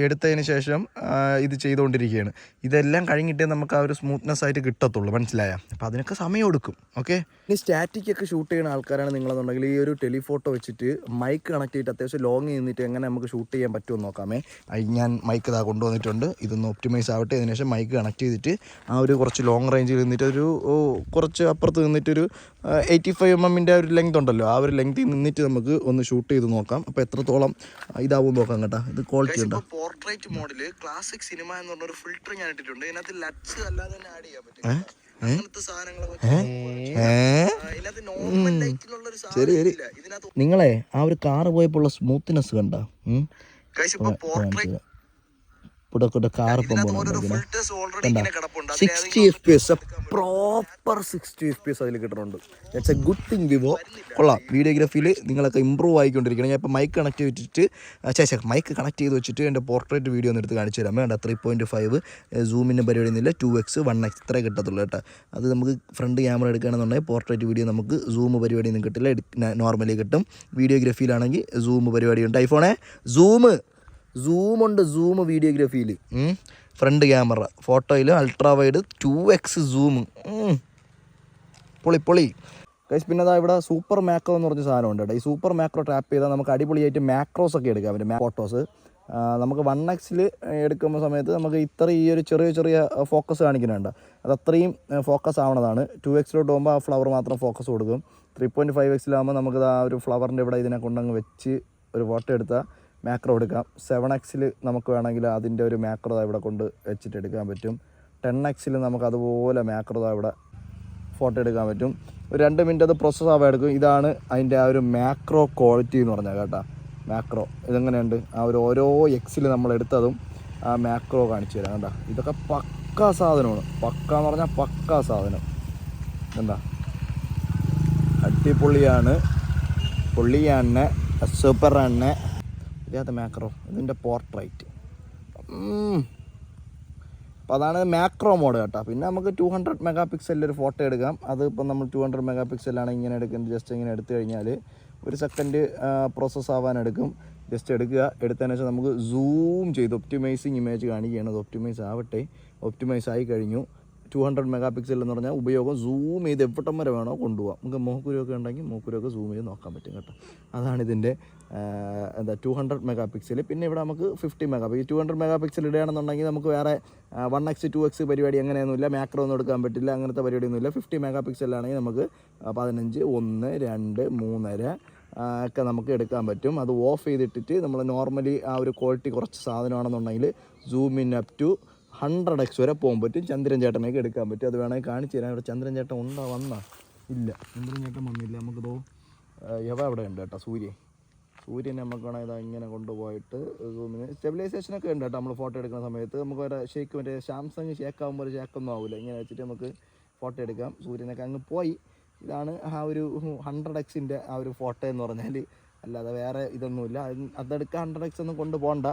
എടുത്തതിന് ശേഷം ഇത് ചെയ്തുകൊണ്ടിരിക്കുകയാണ്. ഇതെല്ലാം കഴിഞ്ഞിട്ടേ നമുക്ക് ആ ഒരു സ്മൂത്ത്നെസ് ആയിട്ട് കിട്ടത്തുള്ളൂ, മനസ്സിലായ? അപ്പോൾ അതിനൊക്കെ സമയം എടുക്കും. ഓക്കെ, ഇനി സ്റ്റാറ്റിക്കൊക്കെ ഷൂട്ട് ചെയ്യുന്ന ആൾക്കാരാണ് നിങ്ങളെന്നുണ്ടെങ്കിൽ ഈ ഒരു ടെലിഫോട്ടോ വെച്ചിട്ട് മൈക്ക് കണക്ട് ചെയ്തിട്ട് അത്യാവശ്യം ലോങ് നിന്നിട്ട് എങ്ങനെ നമുക്ക് ഷൂട്ട് ചെയ്യാൻ പറ്റുമെന്ന് നോക്കാമേ. ഞാൻ മൈക്ക് ഇതാ കൊണ്ടുവന്നിട്ടുണ്ട്. ഇതൊന്ന് ഒപ്റ്റിമൈസ് ആവട്ടെ. അതിനുശേഷം മൈക്ക് കണക്ട് ചെയ്തിട്ട് ആ ഒരു കുറച്ച് ലോങ് റേഞ്ചിൽ നിന്നിട്ട് ഒരു കുറച്ച് അപ്പുറത്ത് നിന്നിട്ടൊരു 85 mm ഒരു ലെങ്ത് ഉണ്ടല്ലോ, ആ ഒരു ലെങ്ത്തിൽ നിന്നിട്ട് നമുക്ക് ഒന്ന് ഷൂട്ട് ചെയ്ത് നോക്കാം. അപ്പോൾ എത്രത്തോളം ഇതാവും നോക്കാം കേട്ടോ. ഇത് ക്വാളിറ്റി ഉണ്ട്. പോർട്രേറ്റ് മോഡിൽ ക്ലാസിക് സിനിമ എന്ന് പറഞ്ഞൊരു ഫിൽറ്റർ ഞാൻ ഇട്ടിട്ടുണ്ട്. ഇതിനകത്ത് ലറ്റ്സ് അല്ലാതെ തന്നെ ആഡ് ചെയ്യാൻ പറ്റും. നിങ്ങളെ ആ ഒരു കാറ് പോയപ്പോൾ സ്മൂത്ത്നെസ് കണ്ട കാർ 60 FPS പ്രോപ്പർ 60 FPS അതിൽ കിട്ടുന്നുണ്ട്. That's A good thing. Vivo കൊള്ളാം. വീഡിയോഗ്രാഫിയിൽ നിങ്ങളൊക്കെ ഇമ്പ്രൂവ് ആയിക്കൊണ്ടിരിക്കണം. ഞാൻ ഇപ്പോൾ മൈക്ക് കണക്ട് ചെയ്തിട്ട് മൈക്ക് കണക്ട് ചെയ്ത് വെച്ചിട്ട് എൻ്റെ പോർട്രേറ്റ് വീഡിയോ ഒന്ന് എടുത്ത് കാണിച്ചു തരാം. വേണ്ട 3.5 സൂമിൻ്റെ പരിപാടി ഒന്നുമില്ല, 2x 1x ഇത്രേ കിട്ടത്തുള്ളൂ കേട്ടോ. അത് നമുക്ക് ഫ്രണ്ട് ക്യാമറ എടുക്കുകയാണെന്നുണ്ടെങ്കിൽ പോർട്രേറ്റ് വീഡിയോ നമുക്ക് സൂം പരിപാടിയൊന്നും കിട്ടില്ല, നോർമലി കിട്ടും. വീഡിയോഗ്രാഫിയിലാണെങ്കിൽ സൂം പരിപാടിയുണ്ട്. ഐഫോണേ സൂമുണ്ട്, സൂം വീഡിയോഗ്രാഫിയിൽ. ഫ്രണ്ട് ക്യാമറ ഫോട്ടോയിൽ അൾട്രാ വൈഡ് 2x സൂം. പൊളി ഗൈസ്. പിന്നെ അതാ ഇവിടെ സൂപ്പർ മാക്രോ എന്ന് പറഞ്ഞ സാധനമുണ്ട് കേട്ടോ. ഈ സൂപ്പർ മാക്രോ ടാപ്പ് ചെയ്താൽ നമുക്ക് അടിപൊളിയായിട്ട് മാക്രോസ് ഒക്കെ എടുക്കാം. അതിൻ്റെ ഫോട്ടോസ് നമുക്ക് 1x എടുക്കുന്ന സമയത്ത് നമുക്ക് ഈ ഒരു ചെറിയ ഫോക്കസ് കാണിക്കുന്നുണ്ട്. അത് അത്രയും ഫോക്കസ് ആവണതാണ്. 2x പോകുമ്പോൾ ആ ഫ്ലവർ മാത്രം ഫോക്കസ് കൊടുക്കും. 3.5x നമുക്കത് ആ ഒരു ഫ്ലവറിൻ്റെ ഇവിടെ ഇതിനെ കൊണ്ടങ്ങ് വെച്ച് ഒരു ഫോട്ടോ എടുത്താൽ മാക്രോ എടുക്കാം. 7x നമുക്ക് വേണമെങ്കിൽ അതിൻ്റെ ഒരു മാക്രോ ഇവിടെ കൊണ്ട് വെച്ചിട്ട് എടുക്കാൻ പറ്റും. 10x നമുക്ക് അതുപോലെ മാക്രോ ഇവിടെ ഫോട്ടോ എടുക്കാൻ പറ്റും. ഒരു 2 മിനിറ്റ് അത് പ്രോസസ്സ് ആവാൻ എടുക്കും. ഇതാണ് അതിൻ്റെ ആ ഒരു മാക്രോ ക്വാളിറ്റി എന്ന് പറഞ്ഞാൽ കേട്ടോ. മാക്രോ ഇതെങ്ങനെയുണ്ട്, ആ ഒരു ഓരോ എക്സിൽ നമ്മൾ എടുത്തതും ആ മാക്രോ കാണിച്ചു തരാം കേട്ടോ. ഇതൊക്കെ പക്കാ സാധനമാണ്. പക്കാന്ന് പറഞ്ഞാൽ പക്കാ സാധനം. എന്താ അടിപൊളിയാണ്, പൊള്ളിയാണ്, സൂപ്പറാണ്. ഇതിനകത്ത് മാക്രോ, ഇതിൻ്റെ പോർട്രേറ്റ്. അപ്പോൾ അതാണ് മാക്രോ മോഡ് കേട്ടോ. പിന്നെ നമുക്ക് 200 മെഗാ ഒരു ഫോട്ടോ എടുക്കാം. അത് ഇപ്പം നമ്മൾ 200 മെഗാ ഇങ്ങനെ എടുക്കുന്നത്. ജസ്റ്റ് ഇങ്ങനെ എടുത്തു കഴിഞ്ഞാൽ 1 സെക്കൻഡ് പ്രോസസ്സ് ആവാൻ എടുക്കും. ജസ്റ്റ് എടുത്തതിന് ശേഷം നമുക്ക് സൂം ചെയ്ത് ഒപ്റ്റിമൈസിങ് ഇമേജ് കാണിക്കുകയാണ്. അത് ഒപ്റ്റിമൈസ് ആവട്ടെ. ഒപ്റ്റിമൈസ് ആയി കഴിഞ്ഞു. 200 മെഗാ എന്ന് പറഞ്ഞാൽ ഉപയോഗം സൂം ചെയ്ത് എവിടം വരെ വേണോ കൊണ്ടുപോകാം. നമുക്ക് മോക്കുരൊക്കെ ഉണ്ടെങ്കിൽ മോക്കുരൊക്കെ സൂം ചെയ്ത് നോക്കാൻ പറ്റും കേട്ടോ. അതാണ് ഇതിൻ്റെ 200 മെഗാ പിന്നെ ഇവിടെ നമുക്ക് 50 മെഗാ 200 മെഗാ ഇടുകയാണെന്നുണ്ടെങ്കിൽ നമുക്ക് വേറെ 1x 2x പരിപാടി അങ്ങനെയൊന്നുമില്ല. മാക്രോ ഒന്നും എടുക്കാൻ പറ്റില്ല, അങ്ങനത്തെ പരിപാടിയൊന്നുമില്ല. 50 മെഗാ ആണെങ്കിൽ നമുക്ക് 15, 1, 2, 3 ഒക്കെ നമുക്ക് എടുക്കാൻ പറ്റും. അത് ഓഫ് ചെയ്തിട്ടിട്ട് നമ്മൾ നോർമലി ആ ഒരു ക്വാളിറ്റി കുറച്ച് സാധനമാണെന്നുണ്ടെങ്കിൽ zoom in up to 100x വരെ പോകാൻ പറ്റും. ചന്ദ്രൻ ചേട്ടനൊക്കെ എടുക്കാൻ പറ്റും. അത് വേണമെങ്കിൽ കാണിച്ചു തരാം. ഇവിടെ ചന്ദ്രൻ ചേട്ടൻ വന്നാ ഇല്ല, ചന്ദ്രൻ ചേട്ടൻ വന്നില്ല. നമുക്കിതോ അവിടെ ഉണ്ട് കേട്ടോ. സൂര്യനെ നമുക്ക് വേണമെങ്കിൽ ഇതാ ഇങ്ങനെ കൊണ്ടുപോയിട്ട് സൂമിന് സ്റ്റെബിലൈസേഷനൊക്കെ ഉണ്ട് കേട്ടോ. നമ്മൾ ഫോട്ടോ എടുക്കുന്ന സമയത്ത് നമുക്ക് ഒരു ഷേക്ക്, മറ്റേ സാംസങ് ഷേക്കാകുമ്പോൾ ഒരു ഷേക്കൊന്നും ആവില്ല. ഇങ്ങനെ വെച്ചിട്ട് നമുക്ക് ഫോട്ടോ എടുക്കാം. സൂര്യനൊക്കെ അങ്ങ് പോയി. ഇതാണ് ആ ഒരു 100x ആ ഒരു ഫോട്ടോ എന്ന് പറഞ്ഞാൽ അല്ലാതെ വേറെ ഇതൊന്നുമില്ല. അതെടുക്കാൻ 100x ഒന്നും കൊണ്ടുപോകണ്ട,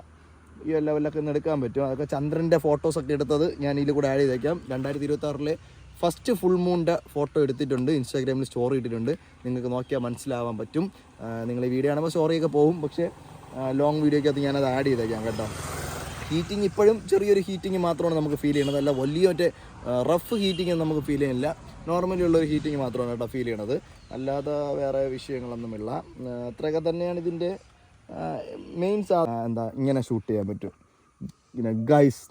ഈ ലെവലൊക്കെ ഒന്ന് എടുക്കാൻ പറ്റും. അതൊക്കെ ചന്ദ്രൻ്റെ ഫോട്ടോസൊക്കെ എടുത്തത് ഞാൻ ഇതിൽ കൂടെ ആഡ് ചെയ്തേക്കാം. 2026 ഫസ്റ്റ് ഫുൾ മൂണിൻ്റെ ഫോട്ടോ എടുത്തിട്ടുണ്ട്, ഇൻസ്റ്റാഗ്രാമിൽ സ്റ്റോറി ഇട്ടിട്ടുണ്ട്. നിങ്ങൾക്ക് നോക്കിയാൽ മനസ്സിലാവാൻ പറ്റും. നിങ്ങൾ ഈ വീഡിയോ കാണുമ്പോൾ സ്റ്റോറിയൊക്കെ പോകും, പക്ഷേ ലോങ് വീഡിയോയ്ക്കകത്ത് ഞാനത് ആഡ് ചെയ്തേക്കാം കേട്ടോ. ഹീറ്റിംഗ് ഇപ്പോഴും ചെറിയൊരു ഹീറ്റിംഗ് മാത്രമാണ് നമുക്ക് ഫീൽ ചെയ്യണത്, അല്ല വലിയ മറ്റേ റഫ് ഹീറ്റിംഗ് നമുക്ക് ഫീൽ ചെയ്യുന്നില്ല. നോർമലി ഉള്ളൊരു ഹീറ്റിംഗ് മാത്രമാണ് കേട്ടോ ഫീൽ ചെയ്യണത്, അല്ലാതെ വേറെ വിഷയങ്ങളൊന്നുമില്ല. അത്രയൊക്കെ തന്നെയാണ് ഇതിൻ്റെ മെയിൻ എന്താ ഇങ്ങനെ ഷൂട്ട് ചെയ്യാൻ പറ്റും. പിന്നെ ഗൈസ്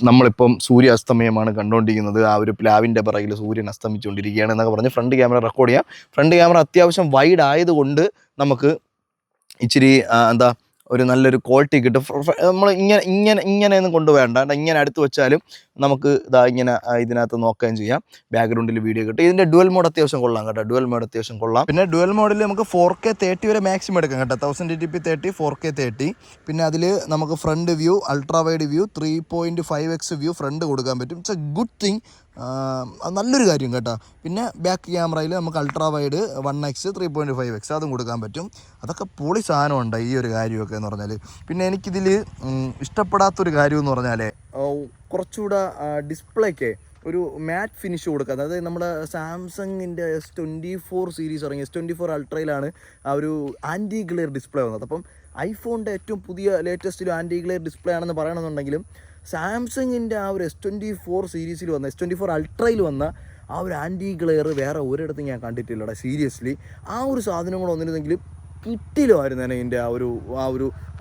നമ്മളിപ്പം സൂര്യാസ്തമയമാണ് കണ്ടുകൊണ്ടിരിക്കുന്നത്. ആ ഒരു പ്ലാവിൻ്റെ പിറകിൽ സൂര്യൻ അസ്തമിച്ചുകൊണ്ടിരിക്കുകയാണ് എന്നൊക്കെ പറഞ്ഞ് ഫ്രണ്ട് ക്യാമറ റെക്കോർഡ് ചെയ്യാം. ഫ്രണ്ട് ക്യാമറ അത്യാവശ്യം വൈഡ് ആയതുകൊണ്ട് നമുക്ക് ഇച്ചിരി എന്താ ഒരു നല്ലൊരു ക്വാളിറ്റി കിട്ടും. നമ്മൾ ഇങ്ങനെയൊന്നും കൊണ്ടുപോകണ്ട, ഇങ്ങനെ അടുത്ത് വെച്ചാലും നമുക്ക് ഇങ്ങനെ ഇതിനകത്ത് നോക്കുകയും ചെയ്യാം. ബാക്ക്ഗ്രൗണ്ടിൽ വീഡിയോ കിട്ടും. ഇതിൻ്റെ ഡുവൽ മോഡ് അത്യാവശ്യം കൊള്ളാം കേട്ടോ, ഡുവൽ മോഡ് അത്യാവശ്യം കൊള്ളാം. പിന്നെ ഡുവൽ മോഡിൽ നമുക്ക് 4K 30 വരെ മാക്സിമം എടുക്കാം കേട്ടോ, 1080p 30, 4K 30. പിന്നെ അതിൽ നമുക്ക് front view, ultra wide view, 3.5x view front കൊടുക്കാൻ പറ്റും. ഇറ്റ്സ് എ ഗുഡ് തിങ്, നല്ലൊരു കാര്യം കേട്ടോ. പിന്നെ ബാക്ക് ക്യാമറയിൽ നമുക്ക് അൾട്രാ വൈഡ് 1x 3.5x അതും കൊടുക്കാൻ പറ്റും. അതൊക്കെ പൊളി സാധനമുണ്ട് ഈ ഒരു കാര്യമൊക്കെ എന്ന് പറഞ്ഞാൽ. പിന്നെ എനിക്കിതിൽ ഇഷ്ടപ്പെടാത്തൊരു കാര്യം എന്ന് പറഞ്ഞാൽ കുറച്ചുകൂടെ ഡിസ്പ്ലേക്ക് ഒരു മാറ്റ് ഫിനിഷ് കൊടുക്കുക. അതായത് നമ്മുടെ സാംസങ്ങിൻ്റെ S24 സീരീസ് ഇറങ്ങി, S24 അൾട്രയിലാണ് ആ ഒരു ആൻറ്റി ഗ്ലെയർ ഡിസ്പ്ലേ വന്നത്. അപ്പം ഐഫോണിൻ്റെ ഏറ്റവും പുതിയ ലേറ്റസ്റ്റിലും ആൻറ്റി ഗ്ലെയർ ഡിസ്പ്ലേ ആണെന്ന് പറയണമെന്നുണ്ടെങ്കിലും സാംസങ്ങിൻ്റെ ആ ഒരു S24 സീരീസിൽ വന്ന, S24 അൾട്രയിൽ വന്ന ആ ഒരു ആൻറ്റി ഗ്ലെയർ വേറെ ഒരിടത്തും ഞാൻ കണ്ടിട്ടില്ലടാ, സീരിയസ്ലി. ആ ഒരു സാധനം കൂടെ വന്നിരുന്നെങ്കിലും കിട്ടിലുമായിരുന്നു തന്നെ എൻ്റെ ആ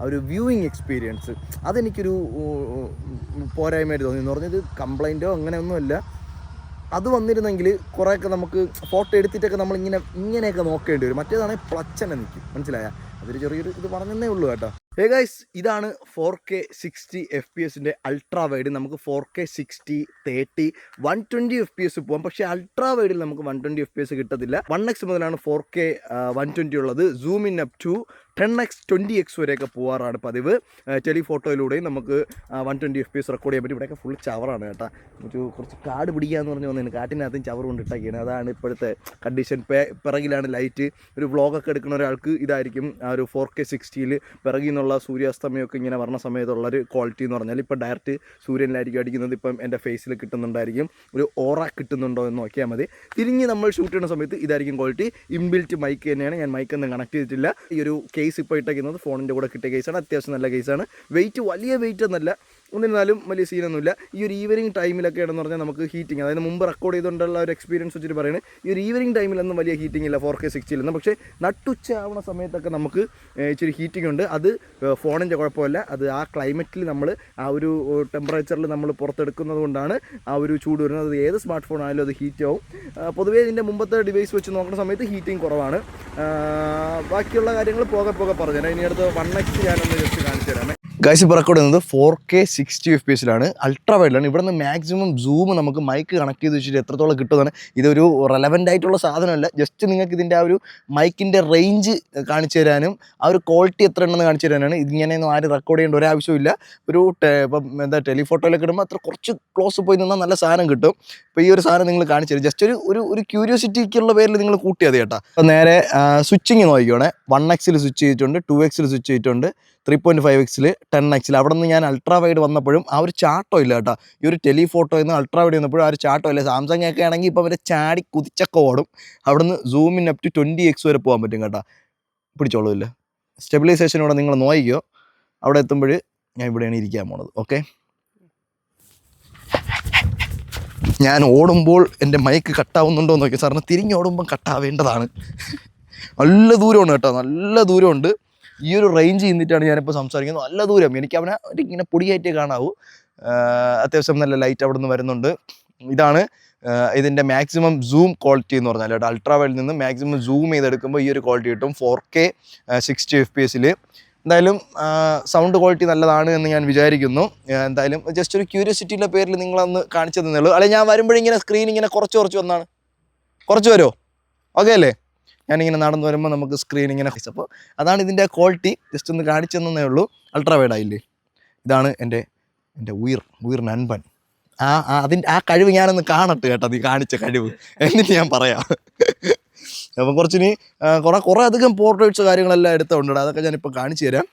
ഒരു വ്യൂയിങ് എക്സ്പീരിയൻസ്. അതെനിക്കൊരു പോരായ്മയായിട്ട് തോന്നി. എന്ന് പറഞ്ഞത് കംപ്ലൈൻറ്റോ അങ്ങനെയൊന്നുമല്ല, അത് വന്നിരുന്നെങ്കിൽ കുറേയൊക്കെ നമുക്ക് ഫോട്ടോ എടുത്തിട്ടൊക്കെ ഇങ്ങനെയൊക്കെ നോക്കേണ്ടി വരും. മറ്റേതാണെങ്കിൽ പ്ലച്ചനെ നിൽക്കും, മനസ്സിലായ? അതൊരു ചെറിയൊരു ഇത് പറഞ്ഞതേ ഉള്ളൂ കേട്ടോ. ഹേ ഗൈസ്, ഇതാണ് 4K 60 FPS അൾട്രാ വൈഡ്. നമുക്ക് 4K 60, 30, 120 FPS പോകാം. പക്ഷേ അൾട്രാ വൈഡിൽ നമുക്ക് 120 FPS കിട്ടത്തില്ല. 1x മുതലാണ് 4K 120 ഉള്ളത്. Zoom in up to 10x 20x വരെയൊക്കെ പോകാറാണ് പതിവ്. ടെലിഫോട്ടോയിലൂടെയും നമുക്ക് 120 FPS റെക്കോർഡ് ചെയ്യാൻ പറ്റും. ഇവിടെയൊക്കെ ഫുൾ ചവറാണ് കേട്ടോ. കുറച്ച് കാട് പിടിക്കാന്ന് പറഞ്ഞു വന്നതിന് കാട്ടിനകത്തും ചവർ കൊണ്ടിട്ടൊക്കെയാണ്. അതാണ് ഇപ്പോഴത്തെ കണ്ടീഷൻ. പിറകിലാണ് ലൈറ്റ്. ഒരു വ്ളോഗൊക്കെ എടുക്കുന്ന ഒരാൾക്ക് ഇതായിരിക്കും ആ ഒരു 4K 60 പിറകിൽ നിന്നുള്ള സൂര്യാസ്തമയമൊക്കെ ഇങ്ങനെ പറഞ്ഞ സമയത്തുള്ളൊരു ക്വാളിറ്റി എന്ന് പറഞ്ഞാൽ. ഇപ്പം ഡയറക്റ്റ് സൂര്യനിലായിരിക്കും അടിക്കുന്നത്, ഇപ്പം എൻ്റെ ഫേസിൽ കിട്ടുന്നുണ്ടായിരിക്കും. ഒരു ഓറ കിട്ടുന്നുണ്ടോ എന്ന് നോക്കിയാൽ മതി. തിരിഞ്ഞ് നമ്മൾ ഷൂട്ട് ചെയ്യുന്ന സമയത്ത് ഇതായിരിക്കും ക്വാളിറ്റി. ഇൻബിൽറ്റ് മൈക്ക് തന്നെയാണ്, ഞാൻ മൈക്കൊന്നും കണക്ട് ചെയ്തിട്ടില്ല. ഈ ഒരു കേസ് ഇപ്പോൾ ഇട്ടേക്കുന്നത് ഫോണിൻ്റെ കൂടെ കിട്ടിയ കേസാണ്. അത്യാവശ്യം നല്ല കേസാണ്. വെയിറ്റ് വലിയ വെയിറ്റ് എന്നല്ല, എന്നിരുന്നാലും വലിയ സീനൊന്നുമില്ല. ഈ ഒരു ഈവനിങ് ടൈമിലൊക്കെ ആണെന്ന് പറഞ്ഞാൽ നമുക്ക് ഹീറ്റിംഗ്, അതായത് മുമ്പ് റെക്കോർഡ് ചെയ്തുകൊണ്ടുള്ള ഒരു എക്സ്പീരിയൻസ് വെച്ചിട്ട് പറയുന്നത്, ഈ ഒരു ഈവനിങ് ടൈമിലൊന്നും വലിയ ഹീറ്റിംഗ് ഇല്ല 4K 60 പക്ഷേ നട്ടുച്ച ആവുന്ന സമയത്തൊക്കെ നമുക്ക് ഇച്ചിരി ഹീറ്റിംഗ് ഉണ്ട്. അത് ഫോണിൻ്റെ കുഴപ്പമില്ല, അത് ആ ക്ലൈമറ്റിൽ നമ്മൾ ആ ഒരു ടെമ്പറേച്ചറിൽ നമ്മൾ പുറത്തെടുക്കുന്നത് കൊണ്ടാണ് ആ ഒരു ചൂട് വരുന്നത്. അത് ഏത് സ്മാർട്ട് ഫോൺ ആയാലും അത് ഹീറ്റ് ആവും. പൊതുവേ ഇതിൻ്റെ മുമ്പത്തെ ഡിവൈസ് വെച്ച് നോക്കുന്ന സമയത്ത് ഹീറ്റിംഗ് കുറവാണ്. ബാക്കിയുള്ള കാര്യങ്ങൾ പോകെ പറഞ്ഞുതരാം. ഇനി അടുത്ത് 1x ഞാനൊന്ന് ജസ്റ്റ് കാണിച്ചു തരാമേ. ഗൈസ് ഇപ്പോൾ റെക്കോർഡ് ചെയ്യുന്നത് 4K 60 FPS അൾട്രാ വൈഡിലാണ്. ഇവിടെ നിന്ന് മാക്സിമം സൂം നമുക്ക് മൈക്ക് കണക്ട് ചെയ്ത് വെച്ചിട്ട് എത്രത്തോളം കിട്ടുന്നതാണ്. ഇതൊരു റെലവൻ്റ് ആയിട്ടുള്ള സാധനമല്ല, ജസ്റ്റ് നിങ്ങൾക്ക് ഇതിൻ്റെ ആ ഒരു മൈക്കിൻ്റെ റേഞ്ച് കാണിച്ചു തരാനും ആ ഒരു ക്വാളിറ്റി എത്ര ഉണ്ടെന്ന് കാണിച്ചു തരാനാണ്. ഇതിങ്ങനെയൊന്നും ആരും റെക്കോർഡ് ചെയ്യേണ്ട ഒരാവശ്യമില്ല. ഇപ്പം ടെലിഫോട്ടോയിലൊക്കെ ഇടുമ്പോൾ അത്ര കുറച്ച് ക്ലോസ് പോയി നിന്നാൽ നല്ല സാധനം കിട്ടും. ഇപ്പോൾ ഈ ഒരു സാധനം നിങ്ങൾ കാണിച്ചു തരും, ജസ്റ്റ് ഒരു ക്യൂരിയോസിറ്റിക്കുള്ള പേരിൽ നിങ്ങൾ കൂട്ടിയത് കേട്ടോ. അപ്പോൾ നേരെ സ്വിച്ചിങ് നോക്കിക്കോണേ. 1x സ്വിച്ച് ചെയ്തിട്ടുണ്ട്, 2x സ്വിച്ച് ചെയ്തിട്ടുണ്ട്, 3.5x 10x. അവിടെ നിന്ന് ഞാൻ അൾട്രാ വൈഡ് വന്നപ്പോഴും ആ ഒരു ചാട്ടോ ഇല്ല കേട്ടോ. ഈ ഒരു ടെലിഫോട്ടോയിൽ നിന്ന് അൾട്രാ വൈഡ് വന്നപ്പോഴും ആ ഒരു ചാട്ടോ ഇല്ല. സാംസങ് ഒക്കെ ആണെങ്കിൽ ഇപ്പോൾ അവരെ ചാടി കുതിച്ചൊക്കെ ഓടും. അവിടെ നിന്ന് zoom in up to 20x വരെ പോകാൻ പറ്റും കേട്ടോ. പിടിച്ചോളൂല്ല. സ്റ്റെബിലൈസേഷൻ ഇവിടെ നിങ്ങൾ നോക്കിക്കോ. അവിടെ എത്തുമ്പോൾ ഞാൻ ഇവിടെയാണ് ഇരിക്കാൻ പോണത്. ഓക്കെ, ഞാൻ ഓടുമ്പോൾ എൻ്റെ മൈക്ക് കട്ടാവുന്നുണ്ടോ എന്ന് നോക്കി. സാറിന് തിരിഞ്ഞോടുമ്പം കട്ടാവേണ്ടതാണ്. നല്ല ദൂരമാണ് കേട്ടോ, നല്ല ദൂരമുണ്ട്. ഈ ഒരു റേഞ്ച് ചെയ്തിട്ടാണ് ഞാനിപ്പോൾ സംസാരിക്കുന്നത്. നല്ല ദൂരം. എനിക്ക് അവനെ ഇങ്ങനെ പൊടിയായിട്ടേ കാണാവൂ. അത്യാവശ്യം നല്ല ലൈറ്റ് അവിടെ നിന്ന് വരുന്നുണ്ട്. ഇതാണ് ഇതിൻ്റെ മാക്സിമം സൂം ക്വാളിറ്റി എന്ന് പറഞ്ഞാൽ കേട്ടോ. അൾട്രാ വൈഡിൽ നിന്ന് മാക്സിമം സൂം ചെയ്തെടുക്കുമ്പോൾ ഈ ഒരു ക്വാളിറ്റി കിട്ടും 4K 60 FPS. എന്തായാലും സൗണ്ട് ക്വാളിറ്റി നല്ലതാണ് എന്ന് ഞാൻ വിചാരിക്കുന്നു. എന്തായാലും ജസ്റ്റ് ഒരു ക്യൂരിയോസിറ്റിയുടെ പേരിൽ നിങ്ങളൊന്ന് കാണിച്ചു തന്നേ ഉള്ളൂ. അല്ലെങ്കിൽ ഞാൻ വരുമ്പോഴിങ്ങനെ സ്ക്രീൻ ഇങ്ങനെ കുറച്ച് വന്നാണ്. കുറച്ച് വരുമോ? ഓക്കെ അല്ലേ? ഞാനിങ്ങനെ നടന്നു വരുമ്പോൾ നമുക്ക് സ്ക്രീൻ ഇങ്ങനെ. അപ്പോൾ അതാണ് ഇതിൻ്റെ ക്വാളിറ്റി. ജസ്റ്റ് ഒന്ന് കാണിച്ചു തന്നേ ഉള്ളൂ. അൾട്രാ വൈഡ് ആയില്ലേ? ഇതാണ് എൻ്റെ ഉയർ നൻപൻ. ആ കഴിവ് ഞാനൊന്ന് കാണട്ടെ കേട്ടോ, നീ കാണിച്ച കഴിവ്, എന്നിട്ട് ഞാൻ പറയാം. അപ്പം കുറച്ചിനി കുറേ അധികം പോർട്രേറ്റ്സ് കാര്യങ്ങളെല്ലാം എടുത്തുണ്ട്. അതൊക്കെ ഞാനിപ്പോൾ കാണിച്ചു തരാം.